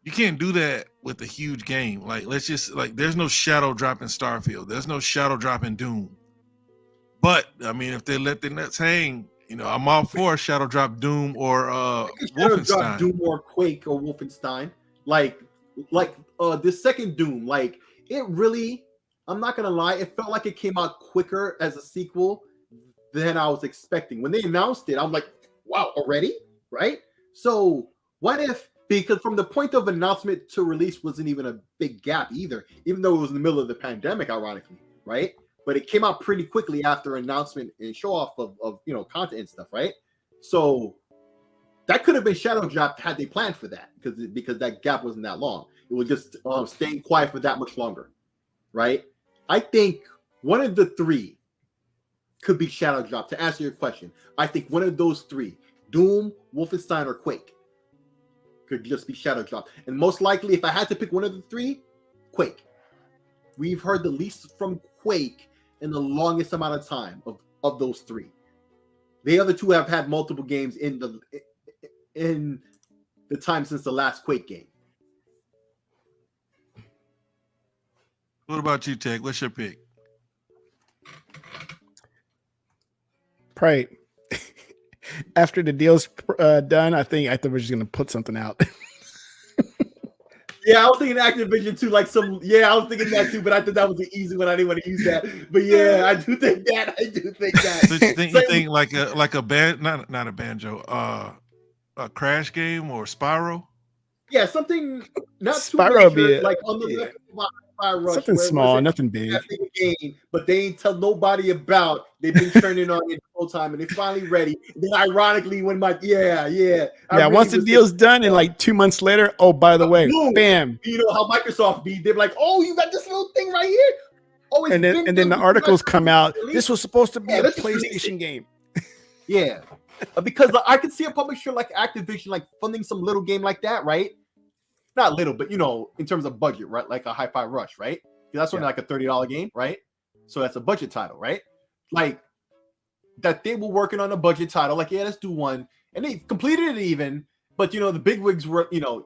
You can't do that with a huge game. There's no shadow drop in Starfield. There's no shadow drop in Doom. But I mean, if they let the nuts hang, I'm all for shadow drop Doom or Wolfenstein. Drop Doom or Quake or Wolfenstein. The second Doom, it really, I'm not gonna lie, it felt like it came out quicker as a sequel than I was expecting. When they announced it, I'm like, wow, already? Right? So what if, because from the point of announcement to release wasn't even a big gap either, even though it was in the middle of the pandemic, ironically, right? But it came out pretty quickly after announcement and show off of content and stuff, right? So that could have been shadow dropped had they planned for that, because that gap wasn't that long. It was just staying quiet for that much longer, right? I think one of the 3 could be shadow dropped. To answer your question, I think one of those 3, Doom, Wolfenstein, or Quake, could just be shadow dropped. And most likely, if I had to pick one of the 3, Quake. We've heard the least from Quake in the longest amount of time of those 3. The other 2 have had multiple games in the time since the last Quake game. What about you, Tech? What's your pick? Probably after the deal's done, I think we're just gonna put something out. Yeah, I was thinking Activision too, like some. Yeah, I was thinking that too, but I thought that was an easy one. I didn't want to use that, but yeah, I do think that. So you think like a band, not a banjo, a Crash game or Spyro? Yeah, something not too Spyro major, like on the left of Rush, something where it small, wasn't nothing big. that big a game, but they ain't tell nobody about. They've been turning on it the whole time, and they're finally ready. And then ironically, when once the deal's done, and like 2 months later, oh, by the way, boom, bam. You know how Microsoft be? They're like, oh, you got this little thing right here. Oh, And then the articles come out. This was supposed to be a let's just release PlayStation game. Yeah, because I could see a publisher like Activision like funding some little game like that, right? Not little, but in terms of budget, right? Like a Hi-Fi Rush, right? That's only like a $30 game, right? So that's a budget title, right? Like that they were working on a budget title, like, yeah, let's do one. And they completed it even, but the bigwigs were, I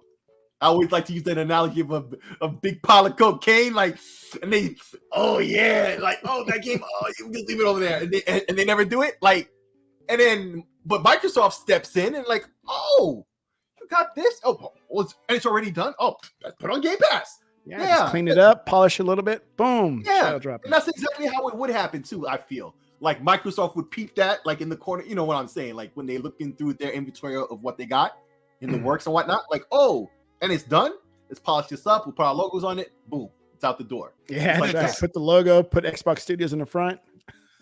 always like to use that analogy of a big pile of cocaine, like, and they, oh yeah, like, oh, that game, oh, you just leave it over there. And they never do it. Like, and then, but Microsoft steps in and like, oh, you got this? Oh, and it's already done? Oh, let's put it on Game Pass. Yeah, just clean it up, polish it a little bit, boom. Yeah, and that's exactly how it would happen too. I feel like Microsoft would peep that, like in the corner. You know what I'm saying? Like when they looking through their inventory of what they got in the works and whatnot. Like, oh, and it's done. Let's polish this up. We'll put our logos on it. Boom, it's out the door. Yeah, like put the logo, put Xbox Studios in the front.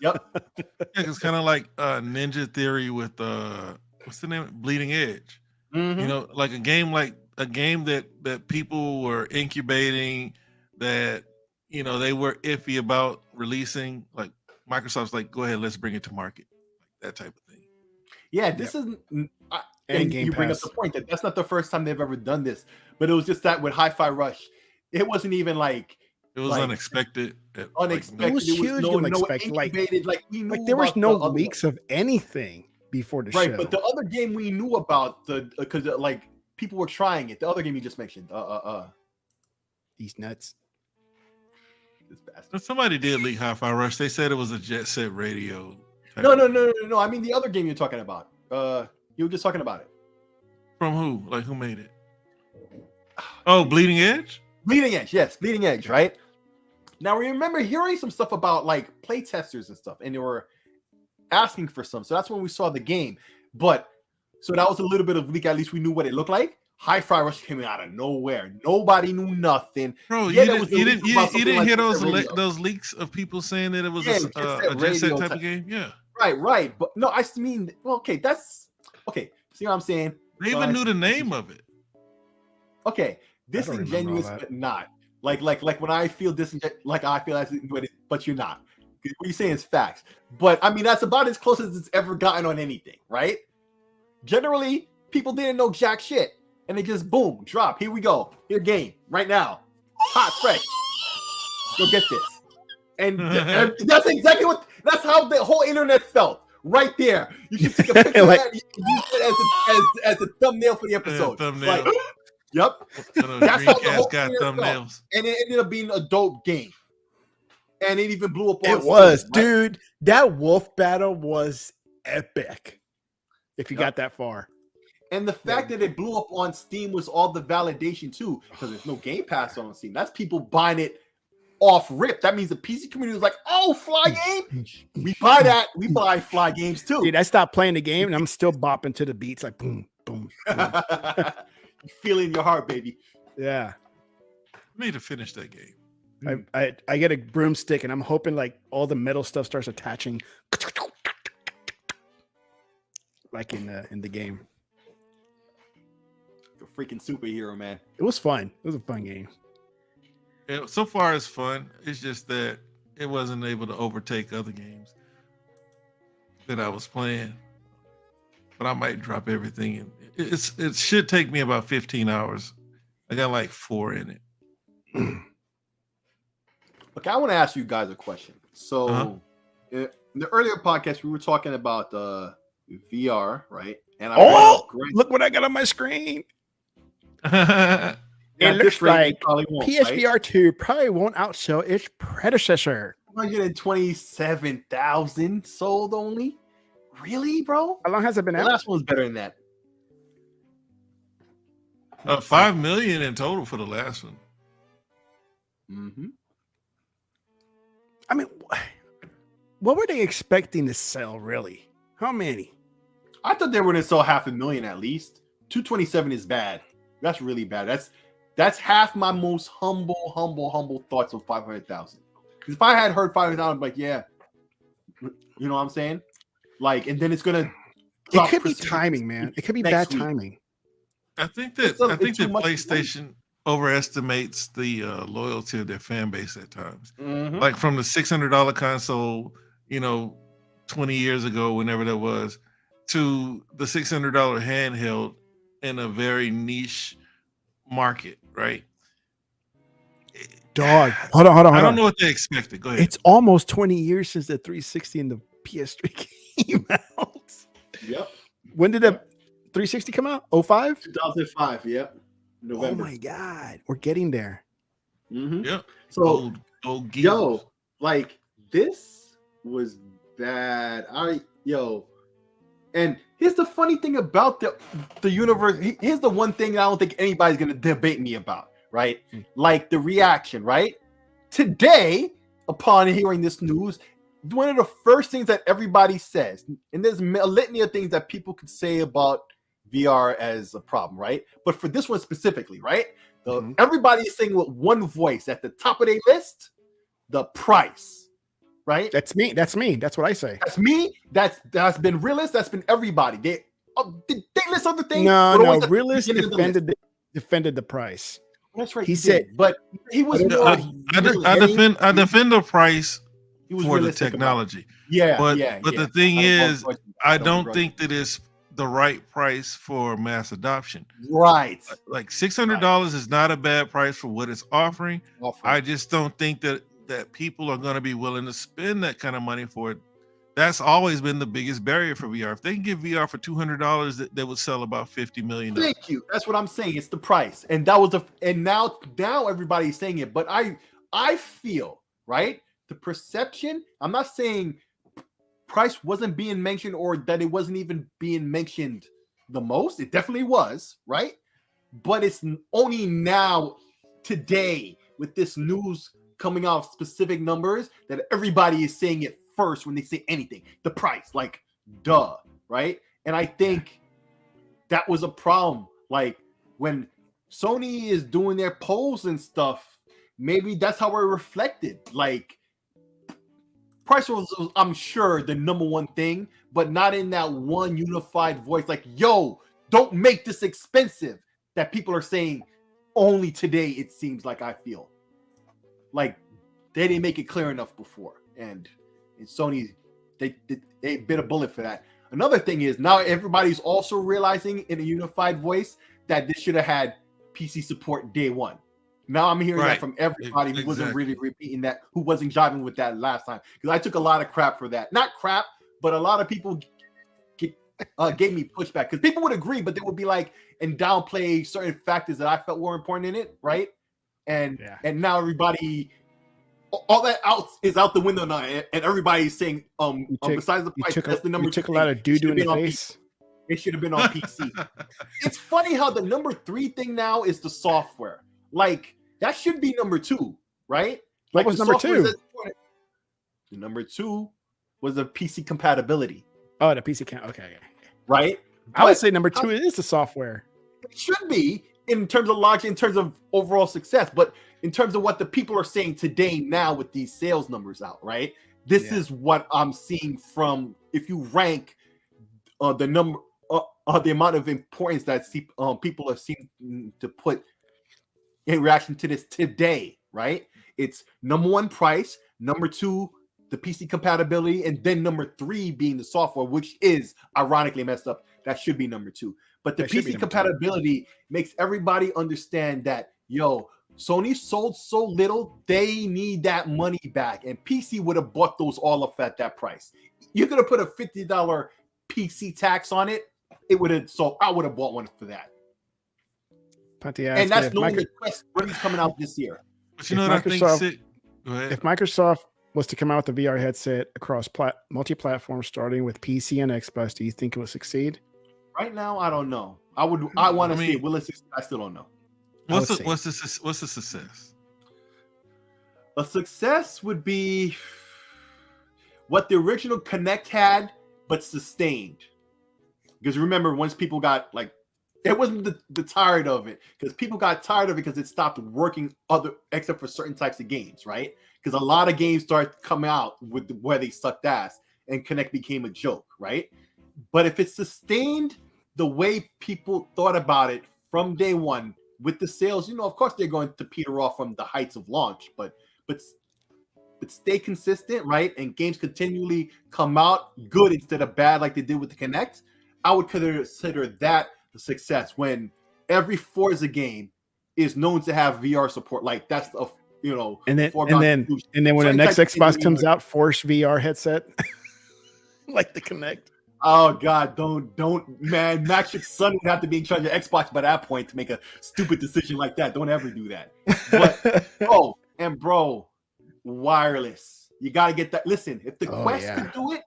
Yep. It's kind of like Ninja Theory with what's the name? Bleeding Edge. Mm-hmm. Like a game that people were incubating, that they were iffy about releasing. Like Microsoft's like, go ahead, let's bring it to market, like that type of thing. Yeah, this isn't. And you bring up the point that that's not the first time they've ever done this, but it was just that with Hi-Fi Rush, it wasn't even like it was unexpected. Unexpected. It was huge, unexpected. Like there was no leaks of anything before the show. Right, but the other game we knew about because like people were trying it. The other game you just mentioned, these nuts. Somebody did leak Hi-Fi Rush. They said it was a Jet Set Radio. No. I mean the other game you're talking about. You were just talking about it. From who? Like who made it? Oh, Bleeding Edge? Bleeding Edge, yes, Bleeding Edge, right? Now we remember hearing some stuff about like play testers and stuff, and they were asking for some. So that's when we saw the game. But so that was a little bit of leak. At least we knew what it looked like. Hi-Fi Rush came out of nowhere. Nobody knew nothing. Bro, you didn't hear those leaks of people saying that it was a Jet Set type of game? Yeah. Right. But no, I mean, well, okay, that's okay. See what I'm saying? They even knew the name of it. Okay, disingenuous, but not like when I feel disingenuous, like I feel but you're not. What you're saying is facts. But I mean, that's about as close as it's ever gotten on anything, right? Generally, people didn't know jack shit, and they just boom, drop. Here we go. Here, game right now, hot, fresh. Go get this, and that's exactly what. That's how the whole internet felt. Right there, you should take a picture of that and use it as a thumbnail for the episode. Thumbnail. Like, yep. That's how the whole got thumbnails. And it ended up being a dope game. And it even blew up on Steam, right? Dude. That wolf battle was epic. If you got that far. And the fact that it blew up on Steam was all the validation too, because there's no Game Pass on Steam. That's people buying it off rip. That means the PC community was like, oh, fly game, we buy that. We buy fly games too. Dude, I stopped playing the game and I'm still bopping to the beats like boom, boom, boom. You feel it in your heart, baby. Yeah. I need to finish that game. I get a broomstick and I'm hoping like all the metal stuff starts attaching like in the game. Like a freaking superhero, man. It was fun. It was a fun game. Yeah, so far it's fun. It's just that it wasn't able to overtake other games that I was playing. But I might drop everything in. It should take me about 15 hours. I got like 4 in it. Okay, I want to ask you guys a question. So in the earlier podcast, we were talking about VR, right? And look what I got on my screen. It At looks this rate, like it probably won't, right? PSVR 2 probably won't outsell its predecessor. 127,000 sold only. Really, bro? How long has it been The out? last one was better than that. 5 million in total for the last one. Mm-hmm. I mean, what were they expecting to sell, really? How many? I thought they were going to sell 500,000 at least. 227 is bad. That's really bad. That's half my most humble thoughts of 500,000. Because if I had heard 500,000, I'm like, yeah, you know what I'm saying? Like, and then it's gonna. It could be timing, man. It could be bad timing. I think that PlayStation overestimates the loyalty of their fan base at times. Mm-hmm. Like from the $600 console, 20 years ago, whenever that was, to the $600 handheld in a very niche market, right? Dog, hold on. I don't know what they expected. Go ahead. It's almost 20 years since the 360 and the PS3 came out. Yep. When did the 360 come out? 05? 2005. Yep. November. Oh my God, we're getting there. Mm-hmm. Yep. So, old gears. yo, like this was bad. And here's the funny thing about the universe. Here's the one thing I don't think anybody's gonna debate me about, right? Like the reaction, right? Today, upon hearing this news, one of the first things that everybody says, and there's a litany of things that people could say about VR as a problem, right? But for this one specifically, right? Everybody is saying with one voice at the top of their list, the price, right? That's me. That's what I say. That's me. That's been realist. That's been everybody. They list other things. No. Realist defended the price. That's right. He said, but he was. I defend the price for the technology. But the thing is, I don't think that it's the right price for mass adoption. Right. Like $600 is not a bad price for what it's offering. I just don't think that people are going to be willing to spend that kind of money for it. That's always been the biggest barrier for VR. If they can get VR for $200, they would sell about 50 million. Thank you. That's what I'm saying. It's the price, and that was and now everybody's saying it. But I feel, right, the perception. I'm not saying price wasn't being mentioned or that it wasn't even being mentioned the most. It definitely was, right? But it's only now, today, with this news coming out, specific numbers, that everybody is saying it first when they say anything. The price, like, duh, right? And I think that was a problem. Like, when Sony is doing their polls and stuff, maybe that's how we're reflected. Like, price was, I'm sure, the number one thing, but not in that one unified voice. Like, yo, don't make this expensive. That people are saying only today, it seems like. I feel like they didn't make it clear enough before. And Sony, they bit a bullet for that. Another thing is, now everybody's also realizing in a unified voice that this should have had PC support day one. Now I'm hearing that from everybody who wasn't really repeating that, who wasn't jiving with that last time. Because I took a lot of crap for that. Not crap, but a lot of people gave me pushback. Because people would agree, but they would be like, and downplay certain factors that I felt were important in it, right? And now everybody, all that is out the window now, and everybody's saying, besides the price, that's the number. You took a lot of doo-doo in the face. It should have been on PC. It's funny how the number 3 thing now is the software. Like, that should be number 2, right? What was number 2? The number 2 was the PC compatibility. Oh, the PC count. Okay. Right? I would say number 2 is the software. It should be in terms of logic, in terms of overall success, but in terms of what the people are saying today now with these sales numbers out, right? This is what I'm seeing from, if you rank the number, the amount of importance that people are seeming to put in reaction to this today, right? It's number 1, price, number 2, the PC compatibility, and then number 3 being the software, which is ironically messed up. That should be number 2. But the PC compatibility makes everybody understand that, yo, Sony sold so little, they need that money back. And PC would have bought those all up at that price. You're going to put a $50 PC tax on it, it would have, so I would have bought one for that. Punty And asked that's if, knowing the Quest 3 is coming out this year. But you If know what I think Microsoft- sick? Go ahead. if Microsoft was to come out with a VR headset across multi-platform, starting with PC and Xbox, do you think it would succeed? Right now, I don't know. I want to I see mean- it. Will it succeed? I still don't know. What's would the success? A success would be what the original Kinect had, but sustained. Because remember, once people got like, it wasn't the tired of it, because people got tired of it because it stopped working except for certain types of games, right? Because a lot of games started coming out with where they sucked ass, and Kinect became a joke, right? But if it's sustained the way people thought about it from day one with the sales, of course they're going to peter off from the heights of launch, but stay consistent, right? And games continually come out good instead of bad like they did with the Kinect. I would consider that a success when every Forza game is known to have VR support. Like that's a And then foregone conclusion. when the Certain next types of Xbox games comes are- out, force VR headset, like the Kinect. Oh God, don't, man. Max's son would have to be in charge of Xbox by that point to make a stupid decision like that. Don't ever do that. But bro, wireless. You gotta get that. Listen, if the Quest could do it,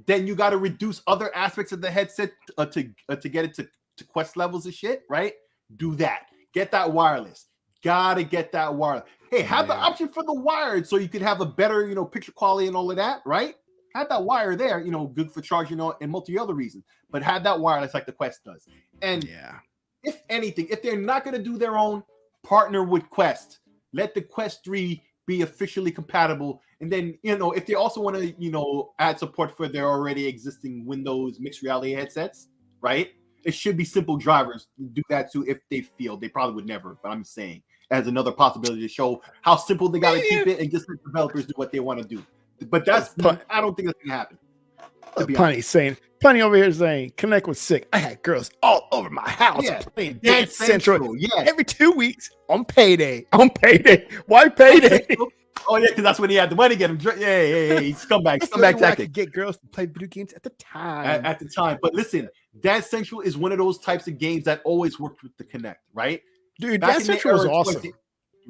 then you gotta reduce other aspects of the headset to get it to Quest levels of shit, right? Do that. Get that wireless. Gotta get that wireless. Hey, have the option for the wired so you could have a better, picture quality and all of that, right? Have that wire there, good for charging and multi other reasons, but have that wireless like the Quest does. And if anything, if they're not going to do their own, partner with Quest. Let the Quest 3 be officially compatible. And then, if they also want to, add support for their already existing Windows mixed reality headsets, right? It should be simple drivers do that too if they feel. They probably would never, but I'm saying as another possibility to show how simple they got to keep it and just let developers do what they want to do. But I don't think that's gonna happen. Plenty over here saying Kinect was sick. I had girls all over my house playing Dance Central. Every 2 weeks on payday. Why payday? Oh yeah, because that's when he had the money to get him. Yeah. Scumbag I tactic. could get girls to play video games at the time. At the time, but listen, Dance Central is one of those types of games that always worked with the Kinect, right? Dude, Dance Central was awesome.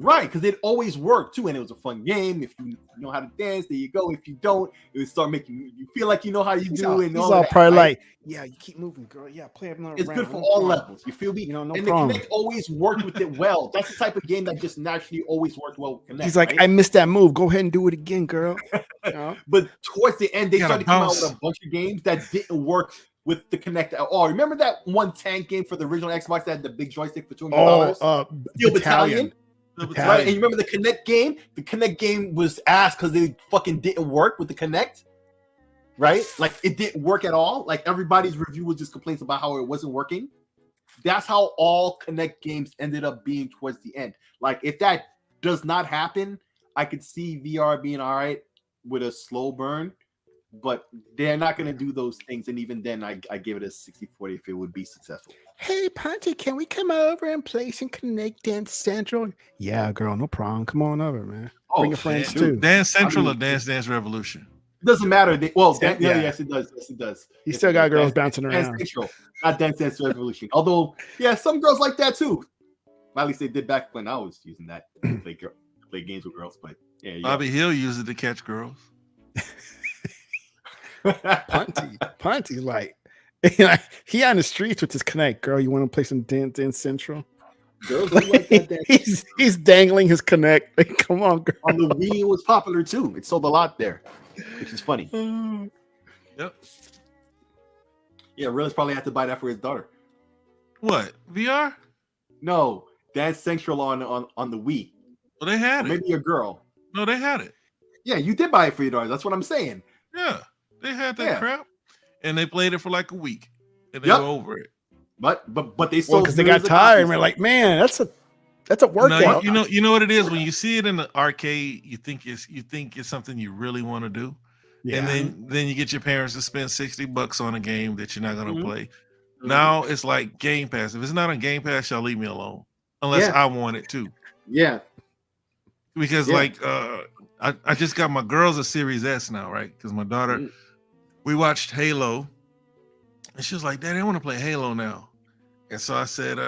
Right, because it always worked too, and it was a fun game. If you know how to dance, there you go. If you don't, it would start making you feel like you know how you do. And all that, probably right? like, you keep moving, girl. Yeah, play another round. It's good for all levels. You feel me? No and problem. the Kinect always worked with it well. That's the type of game that just naturally always worked well with Kinect. He's like, right? I missed that move. Go ahead and do it again, girl. But towards the end, they started coming out with a bunch of games that didn't work with the Kinect at all. Remember that one tank game for the original Xbox that had the big joystick for $200? Steel Battalion. Right, and you remember the Kinect game? The Kinect game was ass because it fucking didn't work with the Kinect, right? Like it didn't work at all. Like everybody's review was just complaints about how it wasn't working. That's how all Kinect games ended up being towards the end. Like if that does not happen, I could see VR being all right with a slow burn, but they're not going to do those things. And even then, I give it a 60-40 if it would be successful. Hey, Ponty, can we come over and play some Kinect Dance Central? Yeah, girl, no problem. Come on over, man. Bring your friends too. Dance Central or Dance Revolution? It doesn't matter. Yes, it does. Yes, it does. You still got girls bouncing around. Dance Central, not Dance Revolution. Although, some girls like that too. At least they did back when I was using that to play games with girls. But Bobby Hill used it to catch girls. Ponty, like he on the streets with his Kinect. Girl, you want to play some Dance Central? Girls like that he's dangling his Kinect. Like, come on, girl. On the Wii, it was popular too. It sold a lot there, which is funny. Yep. Yeah, Real's probably had to buy that for his daughter. What, VR? No, Dance Central on the Wii. Well, they had it. Maybe a girl. No, they had it. Yeah, you did buy it for your daughter. That's what I'm saying. Yeah, they had that crap, and they played it for like a week, and they were over it. But they sold because they got tired and we're like, man, that's a workout. No, you know what it is when you see it in the arcade, you think it's something you really want to do, and then you get your parents to spend $60 on a game that you're not going to play. Now it's like Game Pass. If it's not on Game Pass, y'all leave me alone unless I want it to. Yeah, because I just got my girls a Series S now, right? Because my daughter, we watched Halo, and she was like, "Daddy, I want to play Halo now." And so I said,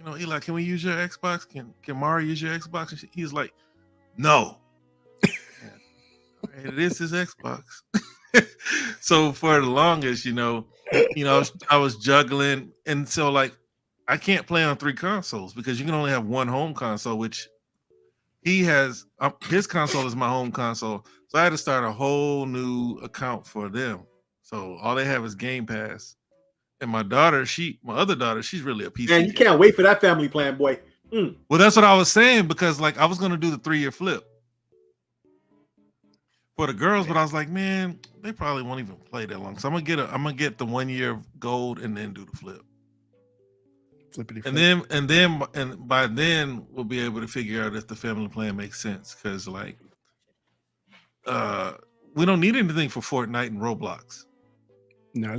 Eli, can we use your Xbox? Can Mario use your Xbox? And he's like, no. And it is his Xbox. So for the longest, I was juggling, and so like I can't play on 3 consoles because you can only have one home console, which he has. His console is my home console, so I had to start a whole new account for them. So all they have is Game Pass. And my other daughter, she's really a PC. Man, you can't wait for that family plan, boy. Well, that's what I was saying, because like I was gonna do the 3-year flip for the girls, but I was like, man, they probably won't even play that long. So I'm gonna get the 1 year of gold and then do the flip. Flippity And flip. and by then we'll be able to figure out if the family plan makes sense, because like we don't need anything for Fortnite and Roblox. No,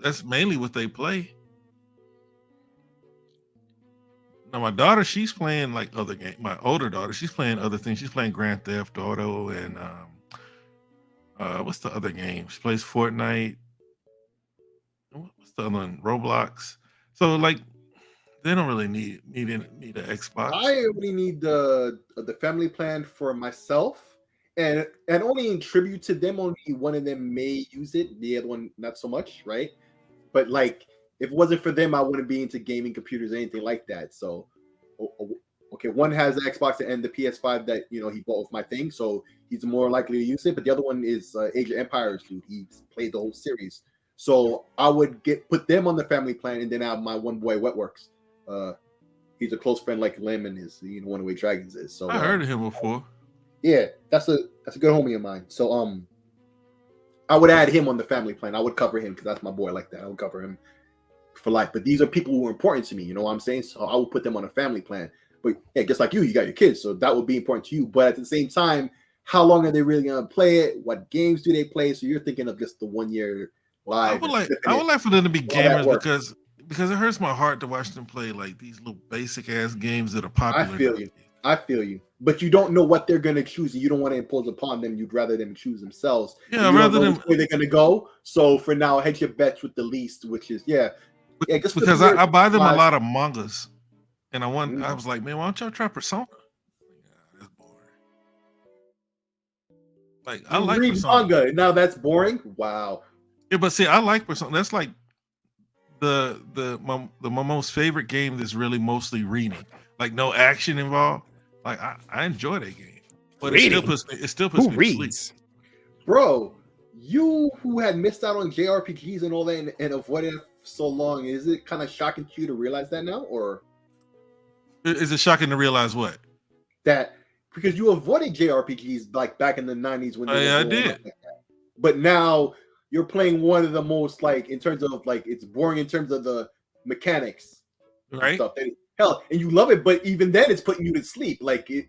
that's mainly what they play. Now my daughter, she's playing like other games. My older daughter, she's playing other things. She's playing Grand Theft Auto and what's the other game? She plays Fortnite. What's the other one? Roblox. So like they don't really need an Xbox. I only need the family plan for myself. And only in tribute to them, only one of them may use it, the other one not so much, right? But like, if it wasn't for them, I wouldn't be into gaming computers or anything like that. So, okay, one has the Xbox and the PS5 that he bought with my thing, so he's more likely to use it. But the other one is Age of Empires, dude. He's played the whole series, so I would put them on the family plan, and then I have my one boy Wetworks. He's a close friend like Lim and his One Away Dragons is. So I heard of him before. Yeah, that's a good homie of mine. So I would add him on the family plan. I would cover him because that's my boy like that. I would cover him for life. But these are people who are important to me. You know what I'm saying? So I would put them on a family plan. But yeah, just like you got your kids, so that would be important to you. But at the same time, how long are they really gonna play it? What games do they play? So you're thinking of just the 1 year live. I would like for them to be gamers because it hurts my heart to watch them play like these little basic ass games that are popular. I feel you. But you don't know what they're going to choose, and you don't want to impose upon them. You'd rather them choose themselves. Yeah, rather than where they're going to go. So for now, hedge your bets with the least, which is just because I buy them a lot of mangas, and I was like, man, why don't y'all try Persona? That's boring. Like I like read Persona. manga. Now that's boring. Wow. Yeah, but see, I like Persona. That's like my most favorite game that's really mostly reading, like no action involved. Like I enjoy that game, but it still puts me to sleep. Bro, you who had missed out on JRPGs and all that and avoided it so long, is it kind of shocking to you to realize that now, or is it shocking to realize what? That because you avoided JRPGs like back in the 90s when I did, like that. But now you're playing one of the most, like, in terms of like it's boring in terms of the mechanics, right? Stuff. Hell, and you love it, but even then, it's putting you to sleep. Like it.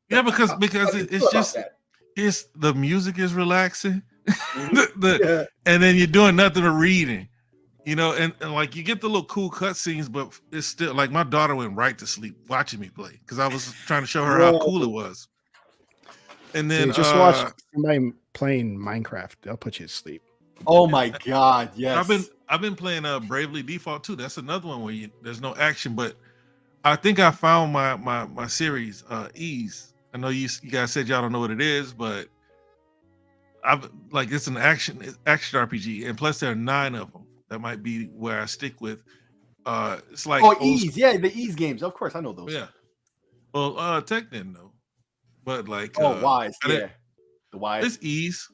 Yeah, because it's just the music is relaxing, and then you're doing nothing but reading, and like you get the little cool cutscenes, but it's still like my daughter went right to sleep watching me play because I was trying to show her how cool it was. And then just watch somebody playing Minecraft; they'll put you to sleep. Oh my god! Yes, I've been playing Bravely Default too. That's another one where there's no action, but I think I found my series Ease. I know you guys said y'all don't know what it is, but it's an action RPG, and plus there are 9 of them. That might be where I stick with. It's like Ease, yeah, the Ease games. Of course, I know those. Yeah. Well, Tech didn't know, but like Wise, yeah, the Wise. It's Ease.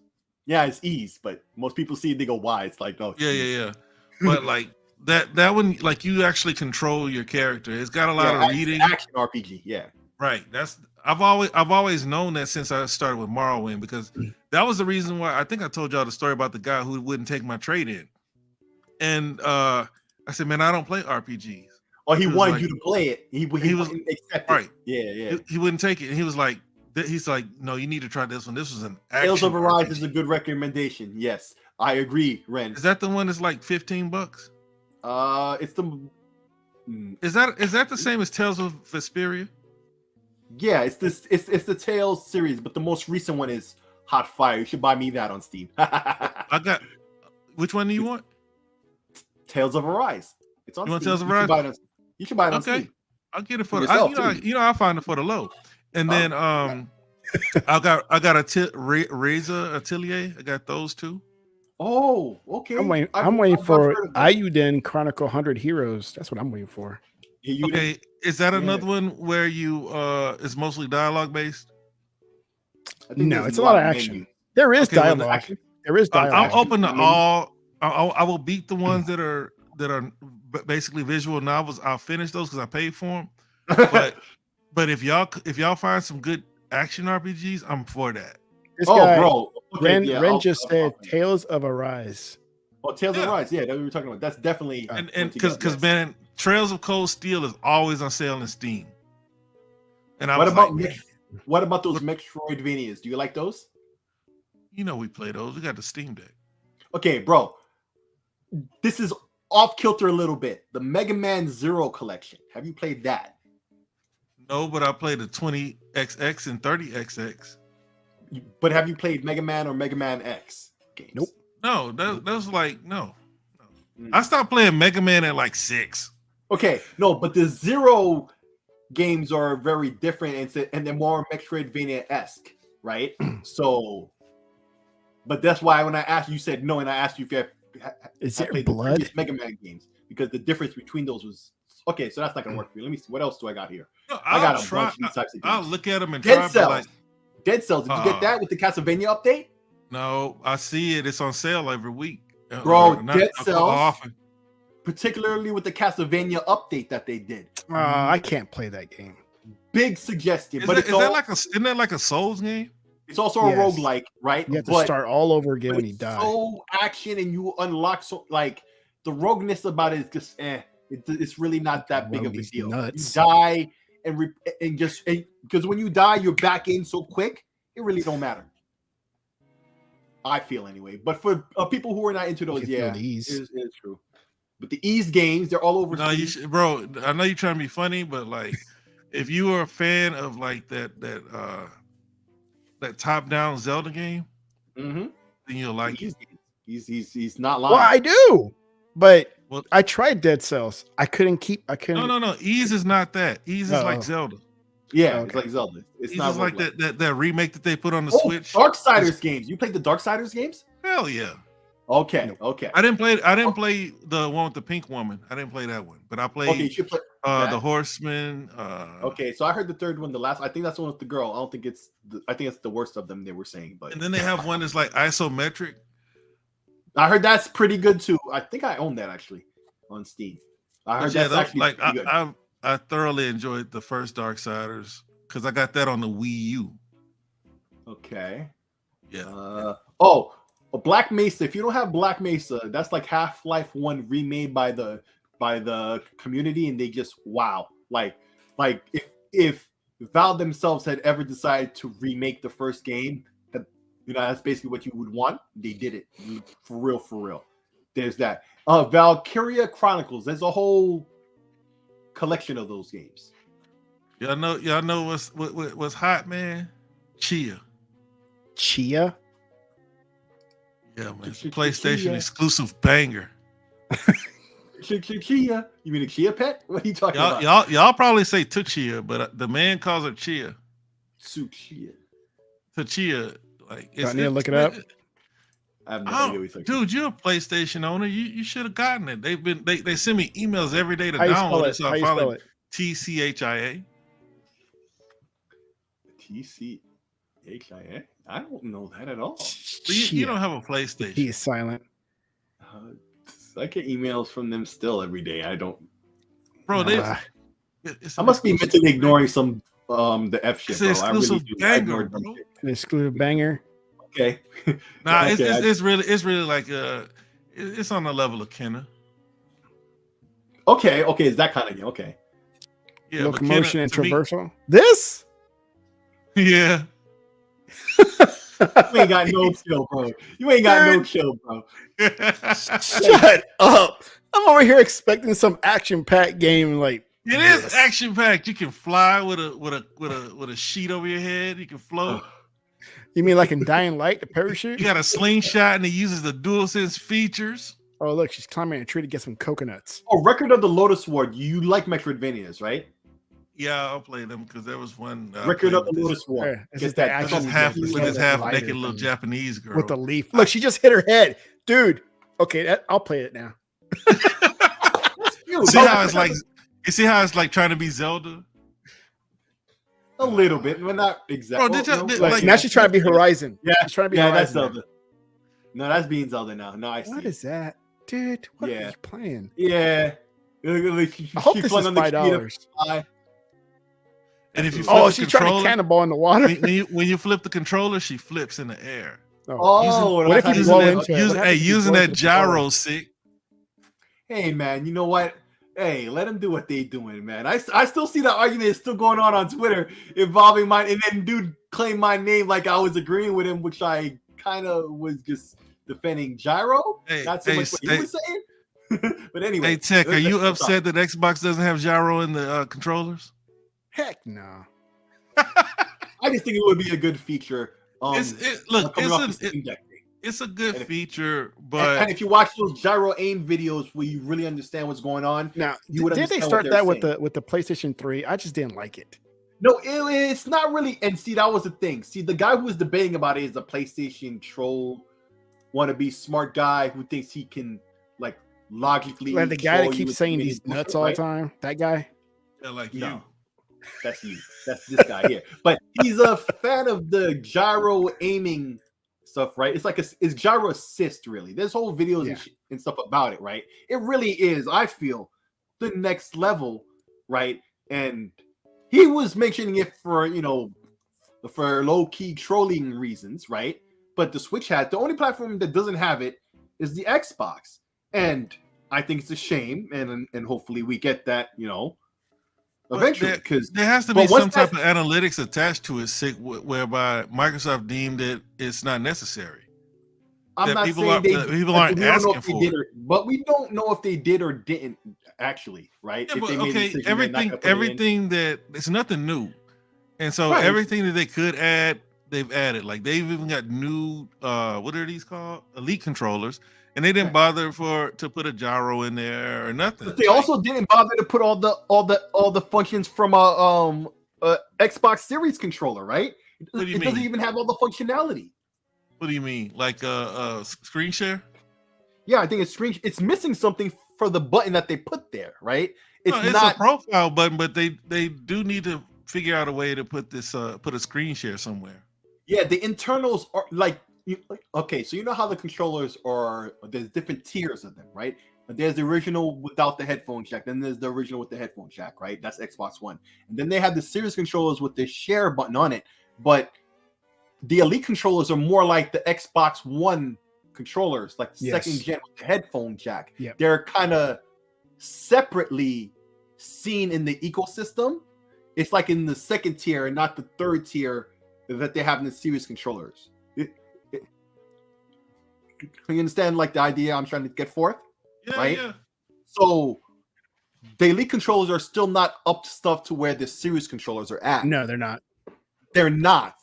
Yeah, it's Ease, but most people see it, they go Wise. Like, no, yeah. But like. That one, like you actually control your character. It's got a lot of reading. Action RPG, yeah. Right. I've always known that since I started with Morrowind, because that was the reason why I think I told y'all the story about the guy who wouldn't take my trade in. And I said, man, I don't play RPGs. Oh, he wanted you to play it. He wouldn't accept it. Right. Yeah. He wouldn't take it. And he was like, no, you need to try this one. This was an action Tales of Arise RPG. is a good recommendation. Yes, I agree, Ren. Is that the one that's like $15? It's the. Is that the same as Tales of Vesperia? Yeah, it's the Tales series, but the most recent one is Hot Fire. You should buy me that on Steam. I got. Which one do you want? Tales of Arise. It's on. You want Steam. Tales of Arise? You should buy it on Okay, Steam. I'll get it For for yourself, I'll find it for the low. And then I got a Razor Atelier. I got those two. Oh, okay. I'm waiting I've for heard of that. Ayuden Chronicle 100 Heroes. That's what I'm waiting for. Yeah, Okay, is that Yeah. another one where you it's mostly dialogue based? I think No, there's it's a lot of menu. action. There is Okay, well, dialogue. Action. There is I'm dialogue. open to I mean- all. I will beat the ones that are basically visual novels. I'll finish those because I paid for them. But if y'all find some good action RPGs, I'm for that. This Oh, guy, bro. Okay, Ren, yeah, Ren I'll- just I'll- said Tales of Arise. Oh, Tales of Yeah. Rise. Yeah, that we were talking about. That's definitely And one to get, because yes. man, Trails of Cold Steel is always on sale in Steam. And I What was about like, Mex- what about those Metroidvanias? Do you like those? you know, we play those. We got the Steam Deck. Okay, bro. This is off kilter a little bit. The Mega Man Zero collection. Have you played that? No, but I played the 20XX and 30XX. But have you played Mega Man or Mega Man X games? Nope. No, that was like no. Mm. I stopped playing Mega Man at like 6. Okay, no, but the Zero games are very different and they're more Metroidvania-esque, right? So, but that's why when I asked you, said no, and I asked you if you Is have there played the blood? previous Mega Man games because the difference between those was okay. So that's not gonna work for you. Let me see what else do I got here. No, I got I'll a bunch of these types of games. I'll look at them and Dead try. But Cells. like, Dead Cells. Did you get that with the Castlevania update? no, I see it. It's on sale every week. Bro, Or not- Dead not Cells. often. Particularly with the Castlevania update that they did. I can't play that game. Big suggestion, Is but that, it's, all, isn't that like a Souls game? it's also a Yes. roguelike, right? You have to But- start all over again but when you it's die. so action and you unlock so like the rogueness about it is just it's really not that big of a Rogue's deal. nuts. You die and just because when you die you're back in so quick it really don't matter. I feel anyway, but for people who are not into those, can feel yeah, the ease. it is true. But the ease games, they're all over. No, you Steam. should, bro. I know you're trying to be funny, but like, if you are a fan of like that top-down Zelda game, Mhm. then you'll like it. He's not lying. Well, I do, but Well- I tried Dead Cells. I couldn't. No. Ease is not that. Ease is Oh. like Zelda. Yeah, Okay. it's like Zelda. It's Ease not is like roguelike. that remake that they put on the Oh, Switch. Darksiders games. You played the Darksiders games? Hell yeah! Okay, Nope. okay. I didn't play the one with the pink woman. I didn't play that one, but I played Okay, you should play. that. the Horseman. Okay, so I heard the third one, the last. I think that's the one with the girl. I don't think it's. I think it's the worst of them. They were saying, but And then they have one that's like isometric. I heard that's pretty good too. I think I own that actually on Steam. I heard Yeah, that's actually like pretty good. I thoroughly enjoyed the first Darksiders because I got that on the Wii U. Okay. Yeah. A Black Mesa. If you don't have Black Mesa, that's like Half-Life 1 remade by the community, and they just wow. Like if Valve themselves had ever decided to remake the first game, that that's basically what you would want. They did it for real. There's that. Valkyria Chronicles. There's a whole collection of those games. Y'all know what's hot, man? Chia. Chia. Yeah, man. It's a Chia. PlayStation exclusive banger. Chia. You mean a Chia pet? What are you talking about? Y'all probably say Tuchia, but the man calls her Chia. Chia. Tuchia, like I need to look it up. I have no idea what you're talking Dude, you're a PlayStation owner. You should have gotten it. They send me emails every day to How you spell download it? it. So How I you spell finally it? TCHIA. TCHIA? I don't know that at all. But you don't have a PlayStation. He is silent. I get emails from them still every day. I don't. Bro, I must be mentally ignoring some the F shit, It's bro. an I really exclusive do. I banger, ignore dumb bro. shit. An exclusive banger. Okay. Nah, Okay, it's really like it's on the level of Kenna. Okay. It's that kind of game. Okay. Yeah, but Locomotion Kenna, and to me- traversal. This? Yeah. You ain't got no chill, bro. You ain't got no chill, bro. Shut up. I'm over here expecting some action-packed game like It is action packed. You can fly with a sheet over your head. You can float. you mean like in Dying Light, the parachute? You got a slingshot and it uses the DualSense features. Oh, look, she's climbing a tree to get some coconuts. Oh, Record of the Lotus Sword. You like Metroidvanias, right? Yeah, I'll play them because there was one. Record of the Lotus Sword. Yeah, this Get is the that action done. With this half naked little Japanese girl with the leaf. Look, she just hit her head, dude. Okay, I'll play it now. See how it's like? You see how it's like trying to be Zelda? A little bit, but not exactly. Bro, Like, now she's trying to be Horizon. Yeah, she's trying to be yeah, Horizon. that's Zelda. No, that's being Zelda now. No, I see. What is that, dude? What are Yeah. you playing? Yeah. I hope this is $5. And if you Oh, she's trying to cannonball in the water. when you flip the controller, she flips in the air. Oh, what if you Using blow that, into it? What happens if you using blow that into the gyro sick. Hey, man, you know what? Hey, let them do what they doing, man. I still see the argument still going on Twitter involving mine, and then dude claimed my name like I was agreeing with him, which I kind of was just defending gyro. Not so much what he was saying. But anyway. Hey, Tech, are you upset that Xbox doesn't have gyro in the controllers? Heck no. I just think it would be a good feature. It's a good feature, but and if you watch those gyro aim videos where you really understand what's going on, now you would. Did they start that with the PlayStation 3? I just didn't like it. No, it's not really. And see, that was the thing. See, the guy who was debating about it is a PlayStation troll, wannabe smart guy who thinks he can like logically. Like the guy that keeps saying he's nuts all the time. That guy. Yeah, like no. you. That's you. That's this guy here. But he's a fan of the gyro aiming stuff, right? It's like it's gyro assist, really. There's whole videos and stuff about it, right? It really is, I feel, the next level, right? And he was mentioning it for, for low-key trolling reasons, right? But the Switch the only platform that doesn't have it is the Xbox. And I think it's a shame, and hopefully we get that, eventually, because there has to be some type of analytics attached to it, whereby Microsoft deemed it's not necessary. I'm not saying people aren't asking for it, but we don't know if they did or didn't actually, right? Yeah, but, everything that it's nothing new, and so everything that they could add, they've added. Like they've even got new, what are these called? Elite controllers. And they didn't bother to put a gyro in there or nothing. But they also didn't bother to put all the functions from a Xbox Series controller, right? It doesn't even have all the functionality. What do you mean? Like a screen share? Yeah, I think it's missing something for the button that they put there, right? It's not a profile button, but they do need to figure out a way to put a screen share somewhere. Yeah, the internals are like. Okay, so you know how the controllers are, there's different tiers of them, right? There's the original without the headphone jack, then there's the original with the headphone jack, right? That's Xbox One. And then they have the Series controllers with the share button on it, but the Elite controllers are more like the Xbox One controllers, like the second gen with the headphone jack. Yep. They're kind of separately seen in the ecosystem. It's like in the second tier and not the third tier that they have in the Series controllers. Can you understand like the idea I'm trying to get forth? Yeah, right? Yeah. So the Elite controllers are still not up to stuff to where the Series controllers are at. No, they're not. They're not.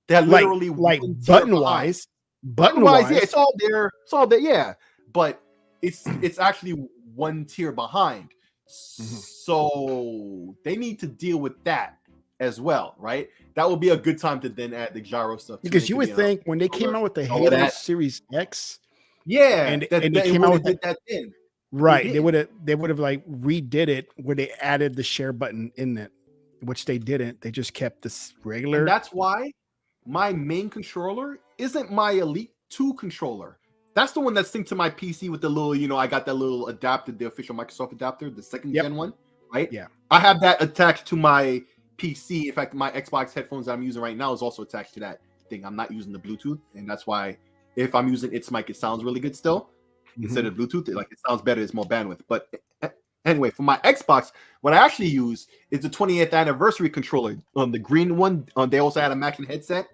They're literally like button wise, yeah, it's all there. It's all there, yeah. But it's actually one tier behind. Mm-hmm. So they need to deal with that as well, right? That would be a good time to then add the gyro stuff. Because you would think when they came out with the Halo Series X, and they came out with that thing, right? They would have like redid it where they added the share button in it, which they didn't. They just kept this regular. And that's why my main controller isn't my Elite 2 controller. That's the one that's synced to my PC with the little, I got that little adapter, the official Microsoft adapter, the second gen one, right? Yeah, I have that attached to my PC. In fact, my Xbox headphones I'm using right now is also attached to that thing. I'm not using the Bluetooth, and that's why if I'm using its mic, it sounds really good still. Instead of Bluetooth, it sounds better. It's more bandwidth. But anyway, for my Xbox, what I actually use is the 20th anniversary controller. The green one. They also had a matching headset,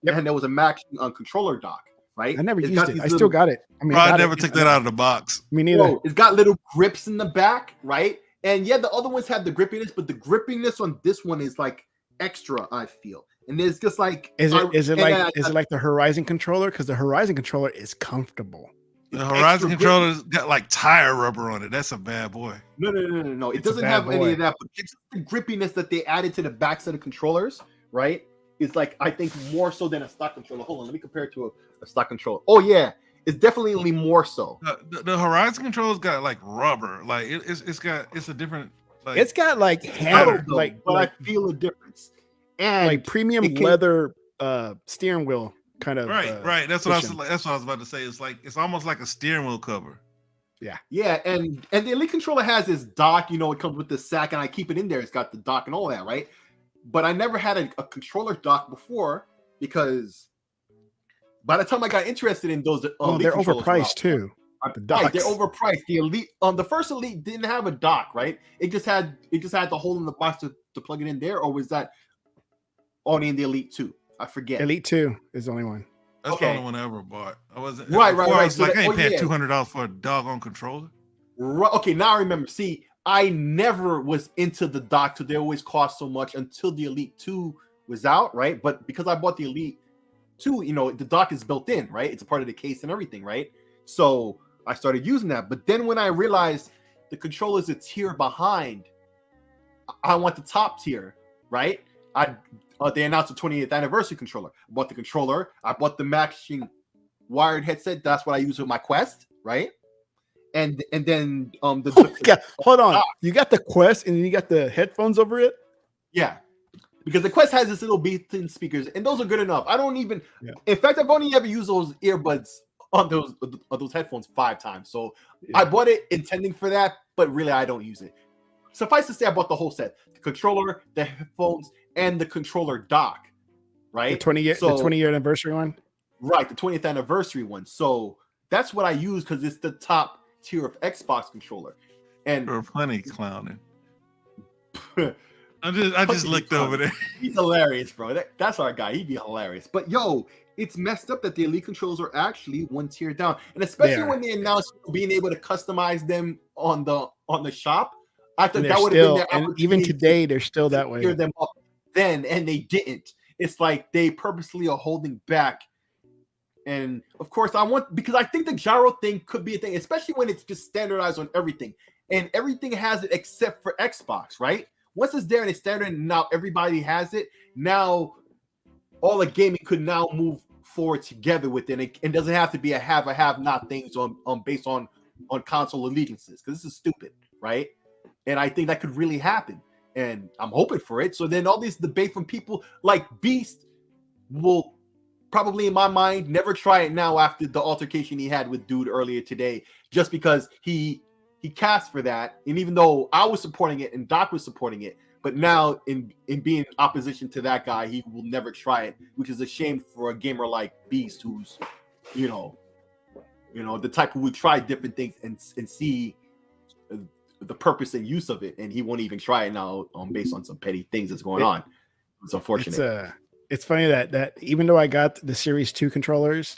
and there was a matching controller dock. Right? I never used it. I still got it. I mean, I never took that out of the box. Me neither. It's got little grips in the back, right? And yeah, the other ones have the grippiness, but the grippiness on this one is like extra, I feel. And there's just like is it like the Horizon controller? Because the Horizon controller is comfortable. The Horizon controller's got like tire rubber on it. That's a bad boy. No. It doesn't have any of that, but it's the grippiness that they added to the backs of the controllers, right? It's like, I think more so than a stock controller. Hold on, let me compare it to a stock controller. Oh yeah, it's definitely more so. The Horizon controller's got like rubber. Like it's a different. Like, it's got like hammer, but I feel a difference. And like premium leather steering wheel kind of. Right. That's what I was about to say. It's almost like a steering wheel cover. Yeah, and the Elite controller has this dock. You know, it comes with the sack, and I keep it in there. It's got the dock and all that, right? But I never had a controller dock before because by the time I got interested in those, they're overpriced too. Right, they're overpriced. The Elite, the first Elite didn't have a dock, right? It just had the hole in the box to plug it in there, or was that only in the Elite 2? I forget. Elite 2 is the only one. That's the only one I ever bought. I wasn't right. I was like, I ain't paying $200 for a doggone controller. Right. Okay, now I remember. See, I never was into the dock, so they always cost so much until the Elite 2 was out, right? But because I bought the Elite 2, you know, the dock is built in, right? It's a part of the case and everything, right? So I started using that. But then when I realized the controller is a tier behind, I want the top tier, right? They announced the 20th anniversary controller. I bought the controller. I bought the matching wired headset. That's what I use with my Quest, right? And then hold on. You got the Quest and then you got the headphones over it? Yeah. Because the Quest has this little built-in speakers, and those are good enough. I don't even in fact, I've only ever used those earbuds on those headphones 5 times. So I bought it intending for that, but really I don't use it. Suffice to say, I bought the whole set: the controller, the headphones, and the controller dock. Right, the 20-year anniversary one. Right, the 20th anniversary one. So that's what I use because it's the top tier of Xbox controller. And there are plenty clowning. I just looked over there. He's hilarious, bro. That's our guy. He'd be hilarious. But yo, it's messed up that the Elite controllers are actually one tier down, and especially when they announced being able to customize them on the shop. I thought that would have been their opportunity. And even today, they're still that way. Them up then, and they didn't. It's like they purposely are holding back. And of course, because I think the gyro thing could be a thing, especially when it's just standardized on everything, and everything has it except for Xbox, right? Once it's there and it's standard, and now everybody has it. Now, all the gaming could now move forward together with it. It doesn't have to be a have not things based on console allegiances, because this is stupid, right? And I think that could really happen, and I'm hoping for it. So then all this debate from people like Beast will probably, in my mind, never try it now after the altercation he had with Dude earlier today, just because he cast for that. And even though I was supporting it and Doc was supporting it, but now in being in opposition to that guy, he will never try it, which is a shame for a gamer like Beast, who's you know the type who would try different things and see the purpose and use of it, and he won't even try it now based on some petty things that's going on. It's unfortunate. It's funny that even though I got the Series 2 controllers,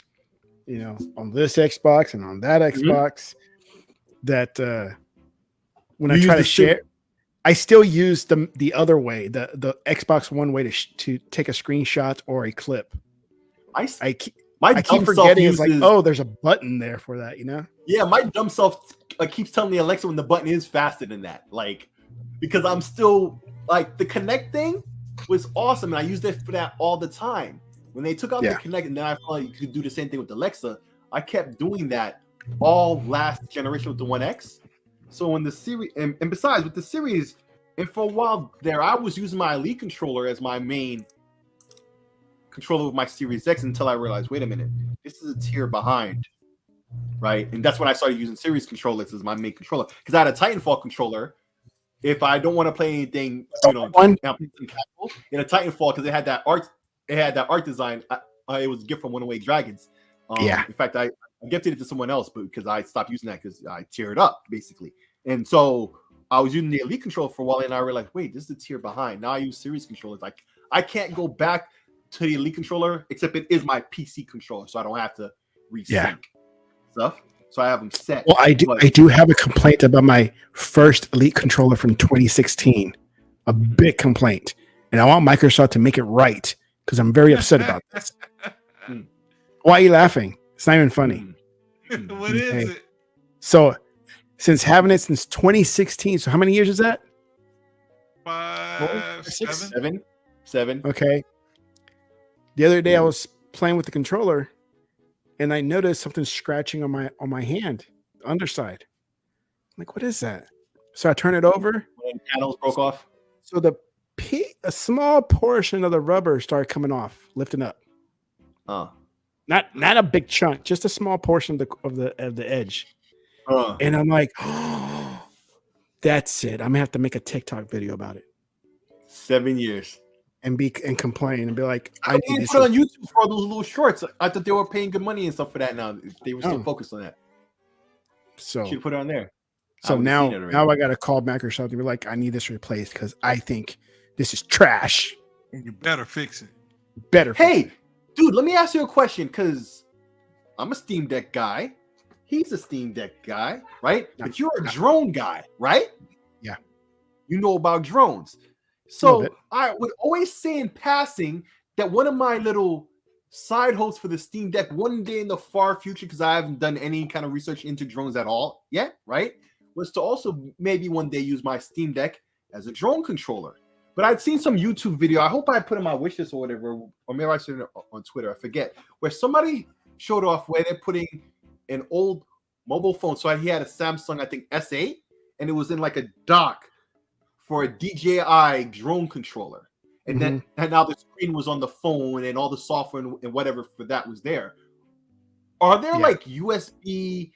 on this Xbox and on that Xbox, that when I try to share, I still use the other way, the Xbox One way to take a screenshot or a clip. I keep forgetting. It's like, oh, there's a button there for that, Yeah, my dumb self keeps telling me, Alexa, when the button is faster than that, like, because I'm still like, the Connect thing was awesome, and I used it for that all the time. When they took out the Connect, and then I found you could do the same thing with Alexa, I kept doing that all last generation with the One X. So when the series, and besides with the series, and for a while there, I was using my Elite controller as my main controller with my Series X until I realized, wait a minute, this is a tier behind, right? And that's when I started using Series controllers as my main controller, because I had a Titanfall controller. If I don't want to play anything, in a Titanfall, because it had that art design. It was a gift from One Away Dragons. In fact, I gifted it to someone else, but because I stopped using that because I tear it up basically. And so I was using the Elite controller for a while, and I realized, wait, this is a tier behind. Now I use Series controllers. Like, I can't go back to the Elite controller, except it is my PC controller, so I don't have to resync stuff. So I have them set. Well, I do have a complaint about my first Elite controller from 2016. A big complaint, and I want Microsoft to make it right because I'm very upset about this. Why are you laughing? It's not even funny. What is Okay. it? So since having it since 2016, so how many years is that? 5, 7. Seven. Okay. The other day I was playing with the controller and I noticed something scratching on my hand, the underside. I'm like, what is that? So I turn it over. When the panels broke off. So a small portion of the rubber started coming off, lifting up. Uh. Not a big chunk, just a small portion of the edge. And I'm like, oh, that's it. I'm gonna have to make a TikTok video about it 7 years. and complain and be like, I I need need to this. put on YouTube for all those little shorts. I thought they were paying good money and stuff for that. Now they were still Oh. focused on that. So Should put it on there. So now I got to call back or something. Be like, I need this replaced because I think this is trash. And you better fix it. Better. Hey, dude, let me ask you a question because I'm a Steam Deck guy. He's a Steam Deck guy, right? But you're a drone guy, right? Yeah. You know about drones. So I would always say in passing that one of my little side hopes for the Steam Deck one day in the far future, because I haven't done any kind of research into drones at all yet, right? Was to also maybe one day use my Steam Deck as a drone controller. But I'd seen some YouTube video. I hope I put in my wishlist or whatever, or maybe I said it on Twitter. I forget, where somebody showed off where they're putting an old mobile phone. So he had a Samsung, I think S8, and it was in like a dock for a DJI drone controller. And then and now the screen was on the phone and all the software and whatever for that was there. Are there like USB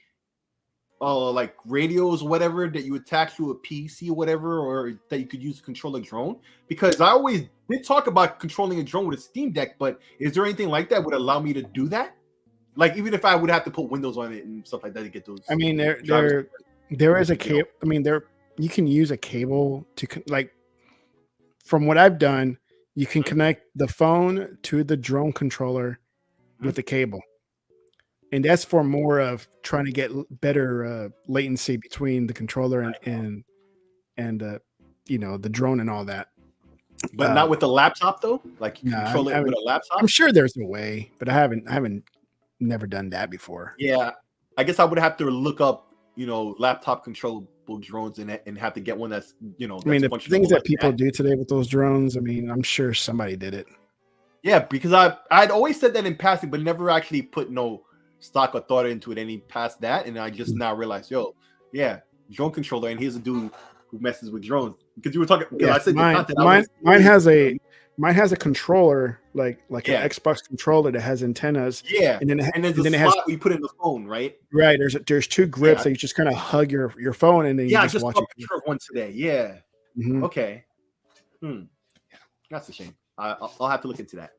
like radios or whatever that you attach to a PC or whatever, or that you could use to control a drone? Because I always did talk about controlling a drone with a Steam Deck, but is there anything like that would allow me to do that? Like even if I would have to put Windows on it and stuff like that to get those. I mean, there is a cable. I mean, you can use a cable to like. From what I've done, you can connect the phone to the drone controller with the cable. And that's for more of trying to get better latency between the controller and you know, the drone and all that. But not with the laptop though. Like you control it with a laptop. I'm sure there's a way, but I haven't never done that before. Yeah, I guess I would have to look up, you know, laptop controllable drones and have to get one that's, you know. I mean, the things that people do today with those drones. I mean, I'm sure somebody did it. Yeah, because I'd always said that in passing, but never actually put no stock or thought into it any past that, and I just now realized, drone controller, and here's a dude who messes with drones. Because you were talking, I said mine has a controller like an Xbox controller that has antennas. Yeah, and then it has you put in the phone, right? Right. There's two grips that you just kind of hug your phone and then you just watch it. One today. Yeah. Okay. That's a shame. I'll have to look into that.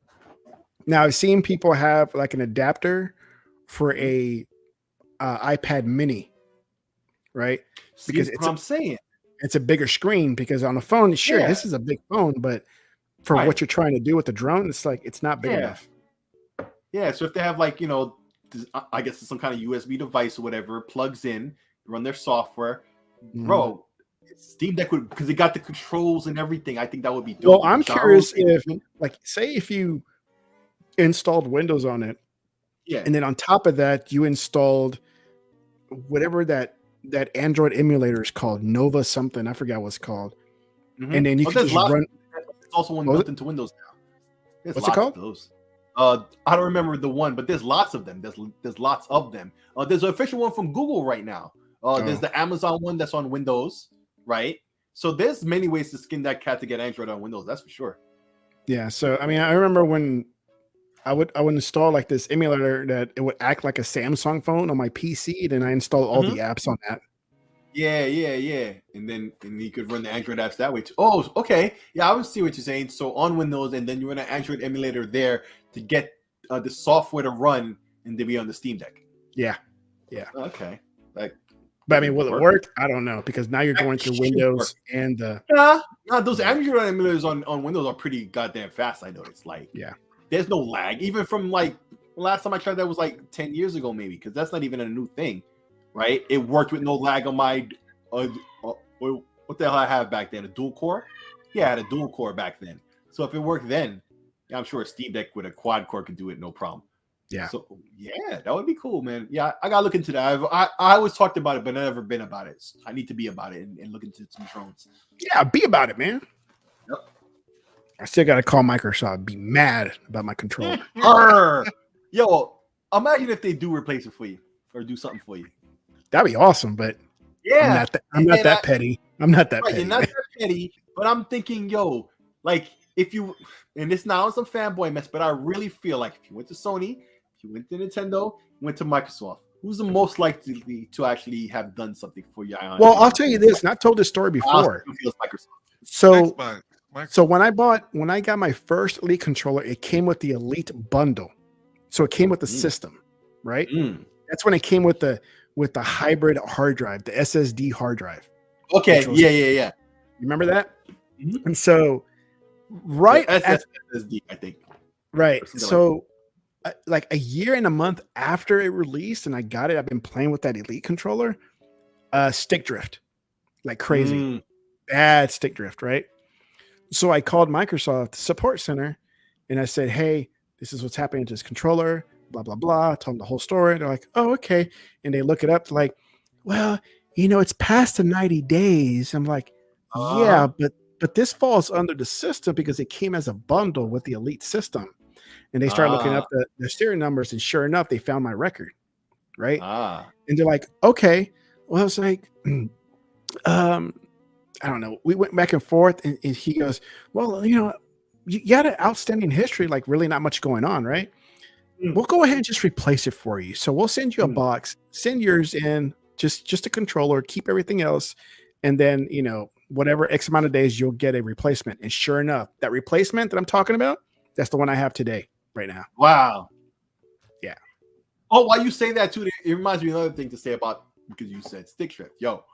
Now I've seen people have like an adapter for a iPad Mini, right? Because it's what I'm saying. It's a bigger screen because on a phone, this is a big phone, but for what you're trying to do with the drone, it's like it's not big enough. Yeah. So if they have like, you know, I guess it's some kind of USB device or whatever, plugs in, run their software, bro. Steam Deck would, because it got the controls and everything. I think that would be dope. Well, I'm curious if, like, say if you installed Windows on it, and then on top of that you installed whatever that Android emulator is called, Nova something, I forgot what it's called, and then you could just run. It's also one built into Windows now. What's it called? Those. I don't remember the one, but there's lots of them. There's lots of them. There's an official one from Google right now. There's the Amazon one that's on Windows, right? So there's many ways to skin that cat to get Android on Windows. That's for sure. Yeah. So I mean, I remember when I would install like this emulator that it would act like a Samsung phone on my PC. Then I installed all the apps on that. Yeah. And then you could run the Android apps that way too. Oh, okay. Yeah, I would see what you're saying. So on Windows, and then you run an Android emulator there to get the software to run and to be on the Steam Deck. Yeah. Okay. Like, but I mean, will it work? I don't know, because now you're going through Windows and the. No, those Android emulators on Windows are pretty goddamn fast. I noticed. Like, there's no lag. Even from like last time I tried that was like 10 years ago, maybe, because that's not even a new thing. Right, it worked with no lag on my what the hell I have back then, a dual core. Yeah, I had a dual core back then. So if it worked then, I'm sure a Steam Deck with a quad core could do it no problem. Yeah. So yeah, that would be cool, man. Yeah, I gotta look into that. I always talked about it, but I've never been about it. I need to be about it and look into some drones. Yeah, be about it, man. Yep. I still got to call Microsoft. Be mad about my controller. Yo, imagine if they do replace it for you or do something for you. That'd be awesome, but Yeah, I'm not that petty. I'm not that petty. You're not that petty, but I'm thinking, yo, like if you, and this now is some fanboy mess, but I really feel like if you went to Sony, if you went to Nintendo, went to Microsoft, who's the most likely to actually have done something for you? Well, I'll tell you this, and I've told this story before. So, so when I got my first Elite controller, it came with the Elite bundle. So it came with the system, right? That's when it came with the hybrid hard drive, the SSD hard drive. Okay, yeah. You remember that? And so, right at SSD, I think. Right. So, like a year and a month after it released, and I got it, I've been playing with that Elite controller. Stick drift, like crazy, bad stick drift, right? So I called Microsoft Support Center, and I said, "Hey, this is what's happening to this controller." Blah blah blah. I told them the whole story. They're like, "Oh, okay," and they look it up. They're like, "Well, it's past the 90 days." I'm like, "Yeah, but this falls under the system because it came as a bundle with the Elite system." And they started looking up the serial numbers, and sure enough, they found my record, right? And they're like, "Okay." Well, I was like, I don't know. We went back and forth, and he goes, "Well, you got an outstanding history, like really not much going on, right? We'll go ahead and just replace it for you. So we'll send you a box, send yours in, just a controller, keep everything else, and then whatever X amount of days you'll get a replacement." And sure enough, that replacement that I'm talking about, that's the one I have today, right now. Wow. Yeah. Oh, while you say that too, it reminds me of another thing to say about, because you said stick drift. Yo,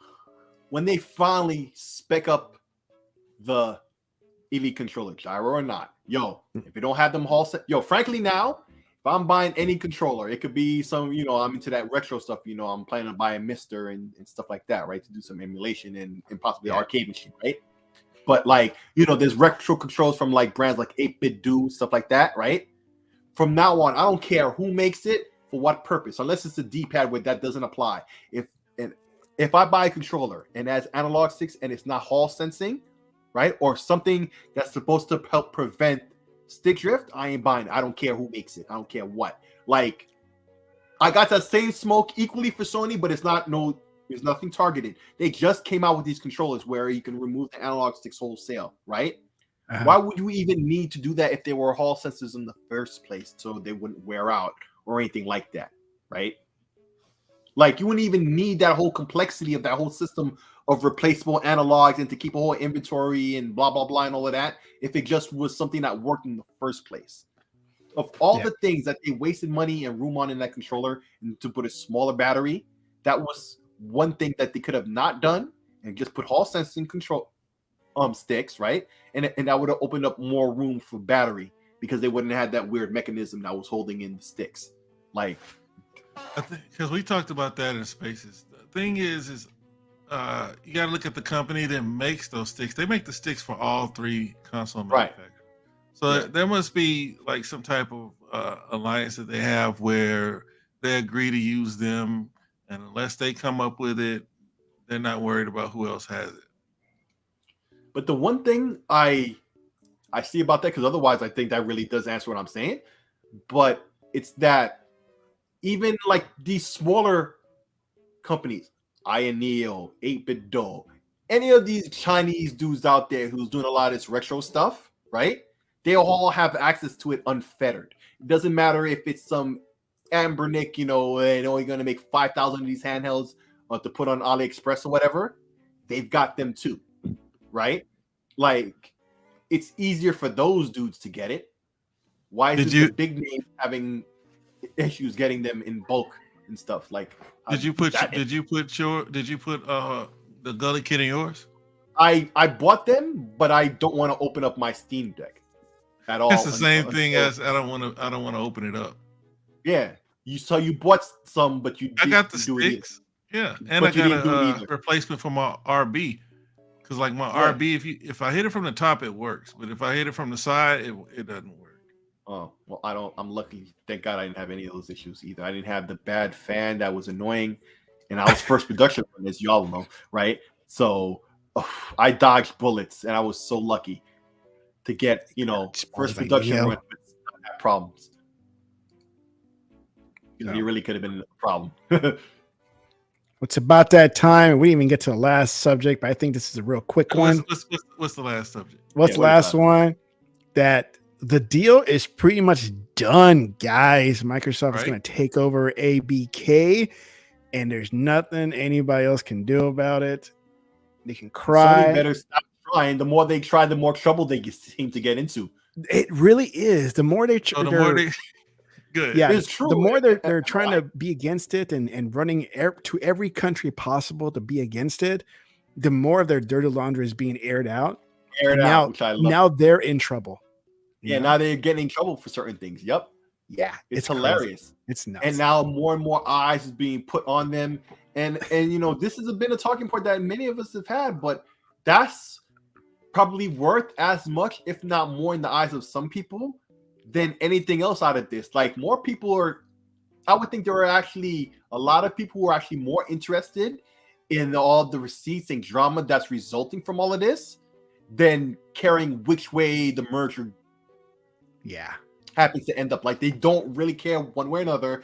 when they finally spec up the Elite controller, gyro or not, yo, if you don't have them all set, yo, frankly now, if I'm buying any controller, it could be some, I'm into that retro stuff, I'm planning on buying Mister and stuff like that, right? To do some emulation and possibly arcade machine, right? But like, there's retro controls from like brands like 8-Bit Do, stuff like that, right? From now on, I don't care who makes it for what purpose, unless it's a D-pad where that doesn't apply. If I buy a controller and it has analog sticks and it's not Hall sensing, right, or something that's supposed to help prevent stick drift, I ain't buying it. I don't care who makes it. I don't care what. Like, I got that same smoke equally for Sony, but there's nothing targeted. They just came out with these controllers where you can remove the analog sticks wholesale, right? Why would you even need to do that if they were Hall sensors in the first place, so they wouldn't wear out or anything like that, right? Like, you wouldn't even need that whole complexity of that whole system of replaceable analogs and to keep a whole inventory and blah, blah, blah, and all of that if it just was something that worked in the first place. Of all the things that they wasted money and room on in that controller and to put a smaller battery, that was one thing that they could have not done and just put Hall sensing control sticks, right? And that would have opened up more room for battery because they wouldn't have had that weird mechanism that was holding in the sticks. Like, I think because we talked about that in Spaces. The thing is you got to look at the company that makes those sticks. They make the sticks for all three console manufacturers. So there must be like some type of alliance that they have where they agree to use them, and unless they come up with it, they're not worried about who else has it. But the one thing I see about that, because otherwise I think that really does answer what I'm saying, but it's that even like these smaller companies, Ioneo, 8-Bit Do, any of these Chinese dudes out there who's doing a lot of this retro stuff, right? They all have access to it unfettered. It doesn't matter if it's some Ambernick, and only going to make 5,000 of these handhelds to put on AliExpress or whatever. They've got them too, right? Like, it's easier for those dudes to get it. Why is the big name having issues getting them in bulk and stuff? Like, did you put the Gully Kid in yours? I bought them, but I don't want to open up my Steam Deck at all. It's the same thing as I don't want to open it up. Yeah, you bought some, but you I got the sticks. Yeah, and I got a replacement for my RB because like my RB, if I hit it from the top, it works, but if I hit it from the side, it doesn't work. Oh, well, I don't. I'm lucky. Thank God I didn't have any of those issues either. I didn't have the bad fan that was annoying, and I was first production run, as y'all know, right? So I dodged bullets, and I was so lucky to get first like production Neo. run with not problems. No. It really could have been a problem. It's about that time, and we didn't even get to the last subject, but I think this is a real quick one. What's the last subject? What's the last one? That the deal is pretty much done, guys. Microsoft is going to take over ABK, and there's nothing anybody else can do about it. They can cry. Sony better stop trying. The more they try, the more trouble they seem to get into. It really is. The more they good. Yeah, it's true. The more they're trying to be against it and running to every country possible to be against it, the more of their dirty laundry is being aired out. Now they're in trouble. Yeah, now they're getting in trouble for certain things. Yep. Yeah, it's hilarious. Crazy. It's nuts. And now more and more eyes is being put on them. And this has been a talking point that many of us have had, but that's probably worth as much, if not more, in the eyes of some people than anything else out of this. Like, more people I would think there are actually a lot of people who are actually more interested in all the receipts and drama that's resulting from all of this than caring which way the merger happens to end up. Like, they don't really care one way or another.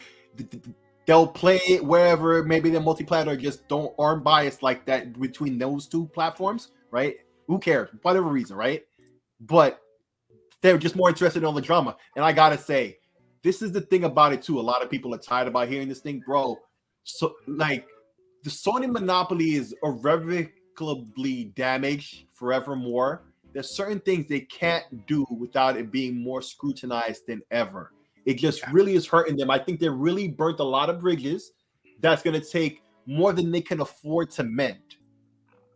They'll play it wherever, maybe they're multiplayer, or just aren't biased like that between those two platforms, right? Who cares? Whatever reason, right? But they're just more interested in all the drama. And I gotta say, this is the thing about it too. A lot of people are tired about hearing this thing, bro. So, like, the Sony monopoly is irrevocably damaged forevermore. There's certain things they can't do without it being more scrutinized than ever. It just really is hurting them. I think they really burnt a lot of bridges. That's going to take more than they can afford to mend,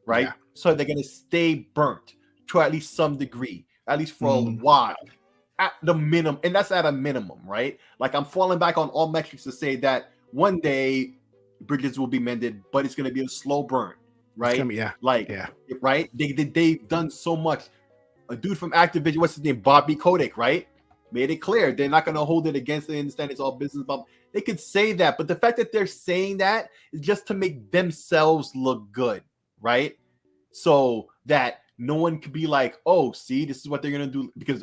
right? Yeah. So they're going to stay burnt to at least some degree, at least for a while, at the minimum. And that's at a minimum, right? Like, I'm falling back on all metrics to say that one day bridges will be mended, but it's going to be a slow burn, right? Right? They've done so much. A dude from Activision, what's his name? Bobby Kotick, right? Made it clear they're not going to hold it against. They understand it's all business. But they could say that, but the fact that they're saying that is just to make themselves look good, right? So that no one could be like, "Oh, see, this is what they're going to do," because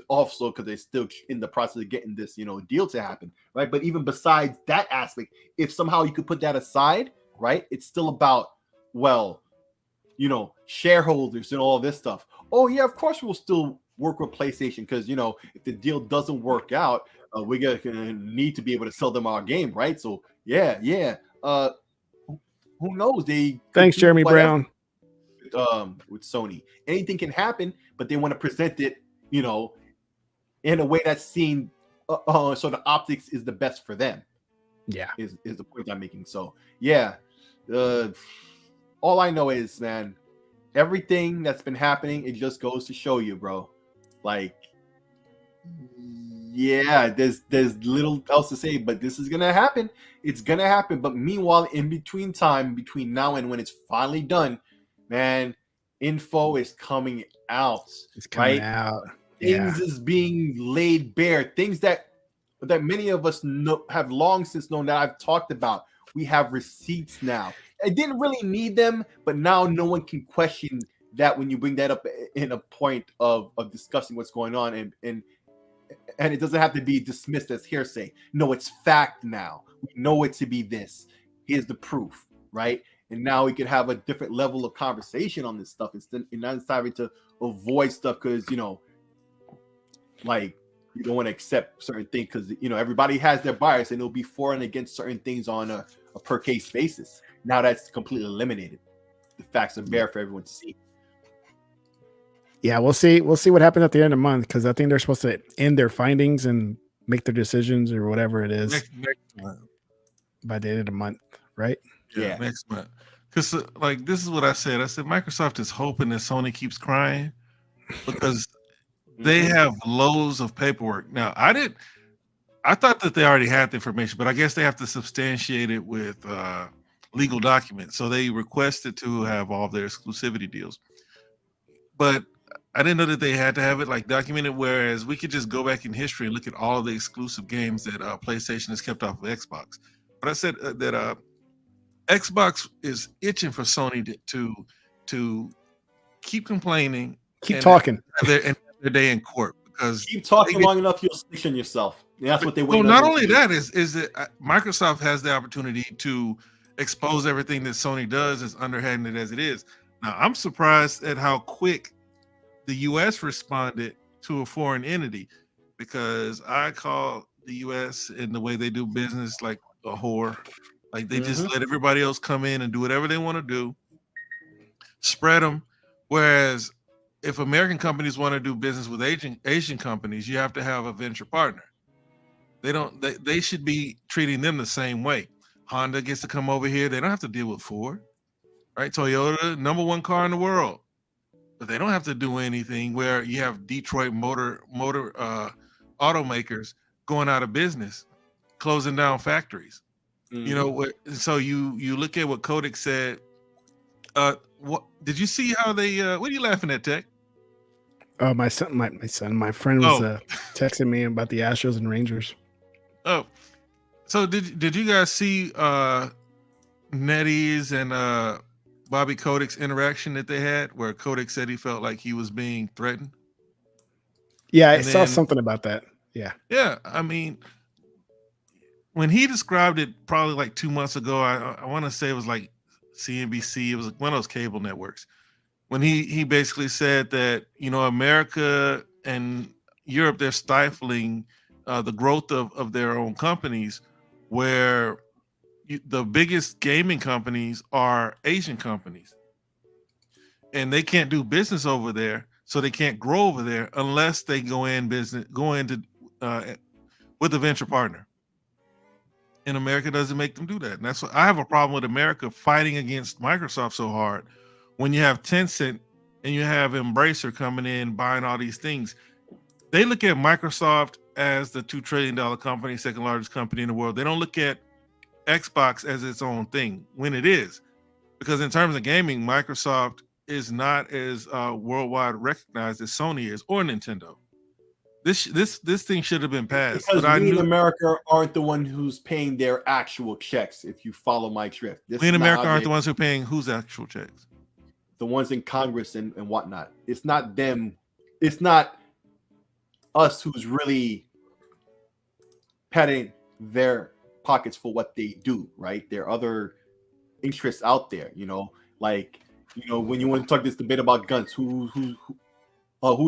they're still in the process of getting this, deal to happen, right? But even besides that aspect, if somehow you could put that aside, right? It's still about, shareholders and all this stuff. Oh yeah, of course we'll still work with PlayStation because if the deal doesn't work out, we're gonna need to be able to sell them our game, right? So yeah. Who knows? Thanks, Jeremy Brown. With Sony, anything can happen, but they want to present it, in a way that's seen, so the optics is the best for them. Yeah, is the point I'm making. So yeah, all I know is, man, everything that's been happening, it just goes to show you, bro. Like, yeah, there's little else to say, but this is gonna happen. It's gonna happen. But meanwhile, in between now and when it's finally done, man, info is coming out. It's coming out. Things is being laid bare. Things that many of us have long since known, that I've talked about. We have receipts now. I didn't really need them, but now no one can question that when you bring that up in a point of discussing what's going on, and it doesn't have to be dismissed as hearsay. No, it's fact now. We know it to be this. Here's the proof, right? And now we can have a different level of conversation on this stuff instead of having to avoid stuff because like, you don't want to accept certain things because everybody has their bias and it'll be for and against certain things on a per case basis. Now that's completely eliminated. The facts are bare for everyone to see. Yeah, we'll see. We'll see what happens at the end of the month, because I think they're supposed to end their findings and make their decisions or whatever it is next month. By the end of the month, right? Yeah, next month. Because this is what I said. I said Microsoft is hoping that Sony keeps crying because they have loads of paperwork. Now, I thought that they already had the information, but I guess they have to substantiate it with legal documents. So they requested to have all their exclusivity deals. But I didn't know that they had to have it like documented. Whereas we could just go back in history and look at all of the exclusive games that PlayStation has kept off of Xbox. But I said that Xbox is itching for Sony to keep complaining, keep talking, and their day in court, because keep talking long enough, you'll snitch on yourself. And that's what they wait. Well, not only that is that Microsoft has the opportunity to expose everything that Sony does, as underhanded as it is. Now, I'm surprised at how quick the U.S. responded to a foreign entity, because I call the U.S. and the way they do business like a whore. Like they just let everybody else come in and do whatever they want to do, spread them. Whereas if American companies want to do business with Asian companies, you have to have a venture partner. They should be treating them the same way. Honda gets to come over here. They don't have to deal with Ford, right? Toyota, #1 car in the world, but they don't have to do anything. Where you have Detroit motor automakers going out of business, closing down factories. You know, so you look at what Kodak said. What did you see how they? What are you laughing at, Tech? Oh, my son, my friend was texting me about the Astros and Rangers. Oh, so did you guys see NetEase and Bobby Kodak's interaction that they had, where Kodak said he felt like he was being threatened? Yeah, I saw something about that. Yeah. Yeah, I mean, when he described it probably like 2 months ago, I want to say it was like CNBC. It was one of those cable networks. When he basically said that, you know, America and Europe, they're stifling the growth of their own companies, where the biggest gaming companies are Asian companies, and they can't do business over there, so they can't grow over there unless they go into with a venture partner. And America doesn't make them do that. And that's what I have a problem with America fighting against Microsoft so hard. When you have Tencent and you have Embracer coming in buying all these things, they look at Microsoft as the $2 trillion company, second largest company in the world. They don't look at Xbox as its own thing, when it is. Because in terms of gaming, Microsoft is not as worldwide recognized as Sony is, or Nintendo. This thing should have been passed. Because but we in America aren't the one who's paying their actual checks. If you follow Mike's drift, we in America aren't the ones who are paying whose actual checks. The ones in Congress and whatnot. It's not them. It's not us who's really patting their pockets for what they do. Right? There are other interests out there. You know, like, you know, when you want to talk this debate about guns, who's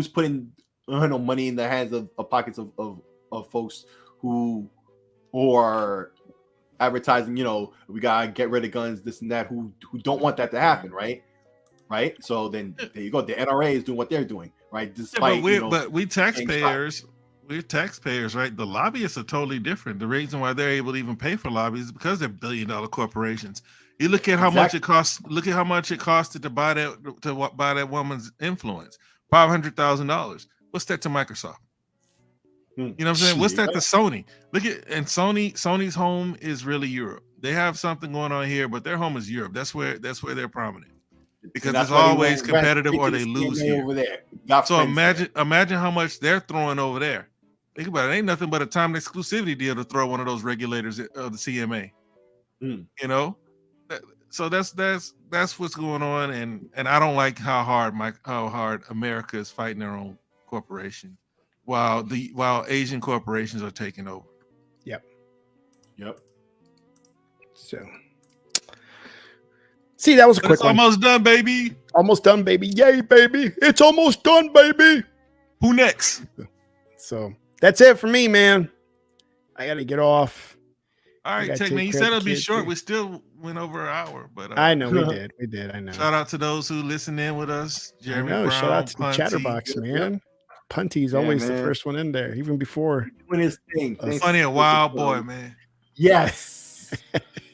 putting money in the hands of pockets of folks who are advertising, you know, we gotta get rid of guns, this and that, who don't want that to happen, right? So then there you go. The NRA is doing what they're doing, right? Despite, but we taxpayers, we're taxpayers, right? The lobbyists are totally different. The reason why they're able to even pay for lobbyists is because they're billion-dollar corporations. You look at how much it costs. Look at how much it costed to buy that woman's influence. $500,000. What's that to Microsoft? You know what I'm saying? What's that to Sony? Look at, and Sony's home is really Europe. They have something going on here, but their home is Europe. That's where they're prominent, because it's always competitive or they lose here. Over there. So imagine how much they're throwing over there. Think about it. Ain't nothing but a time exclusivity deal to throw one of those regulators of the CMA. You know, so that's what's going on, and I don't like how hard America is fighting their own corporation, while Asian corporations are taking over. Yep. So, see, that was a quick one. Almost done, baby. Almost done, baby. Yay, baby! It's almost done, baby. Who next? So that's it for me, man. I gotta get off. All right, Techno, you said it'll be short. We still went over an hour, but I know we did. I know. Shout out to those who listen in with us. Jeremy Brown, shout out to Punty. the Chatterbox, man. Punty's always the first one in there, even before. Doing his thing. Funny, a wild boy, man. Yes.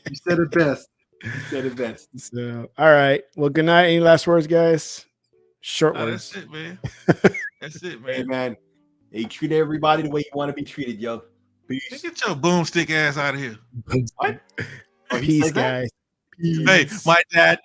You said it best. So, all right. Well, good night. Any last words, guys? Short words. That's it, man. That's it, man. Hey, man. Hey, treat everybody the way you want to be treated, yo. Peace. Get your boomstick ass out of here. What? Peace, guys. Peace. Hey, my dad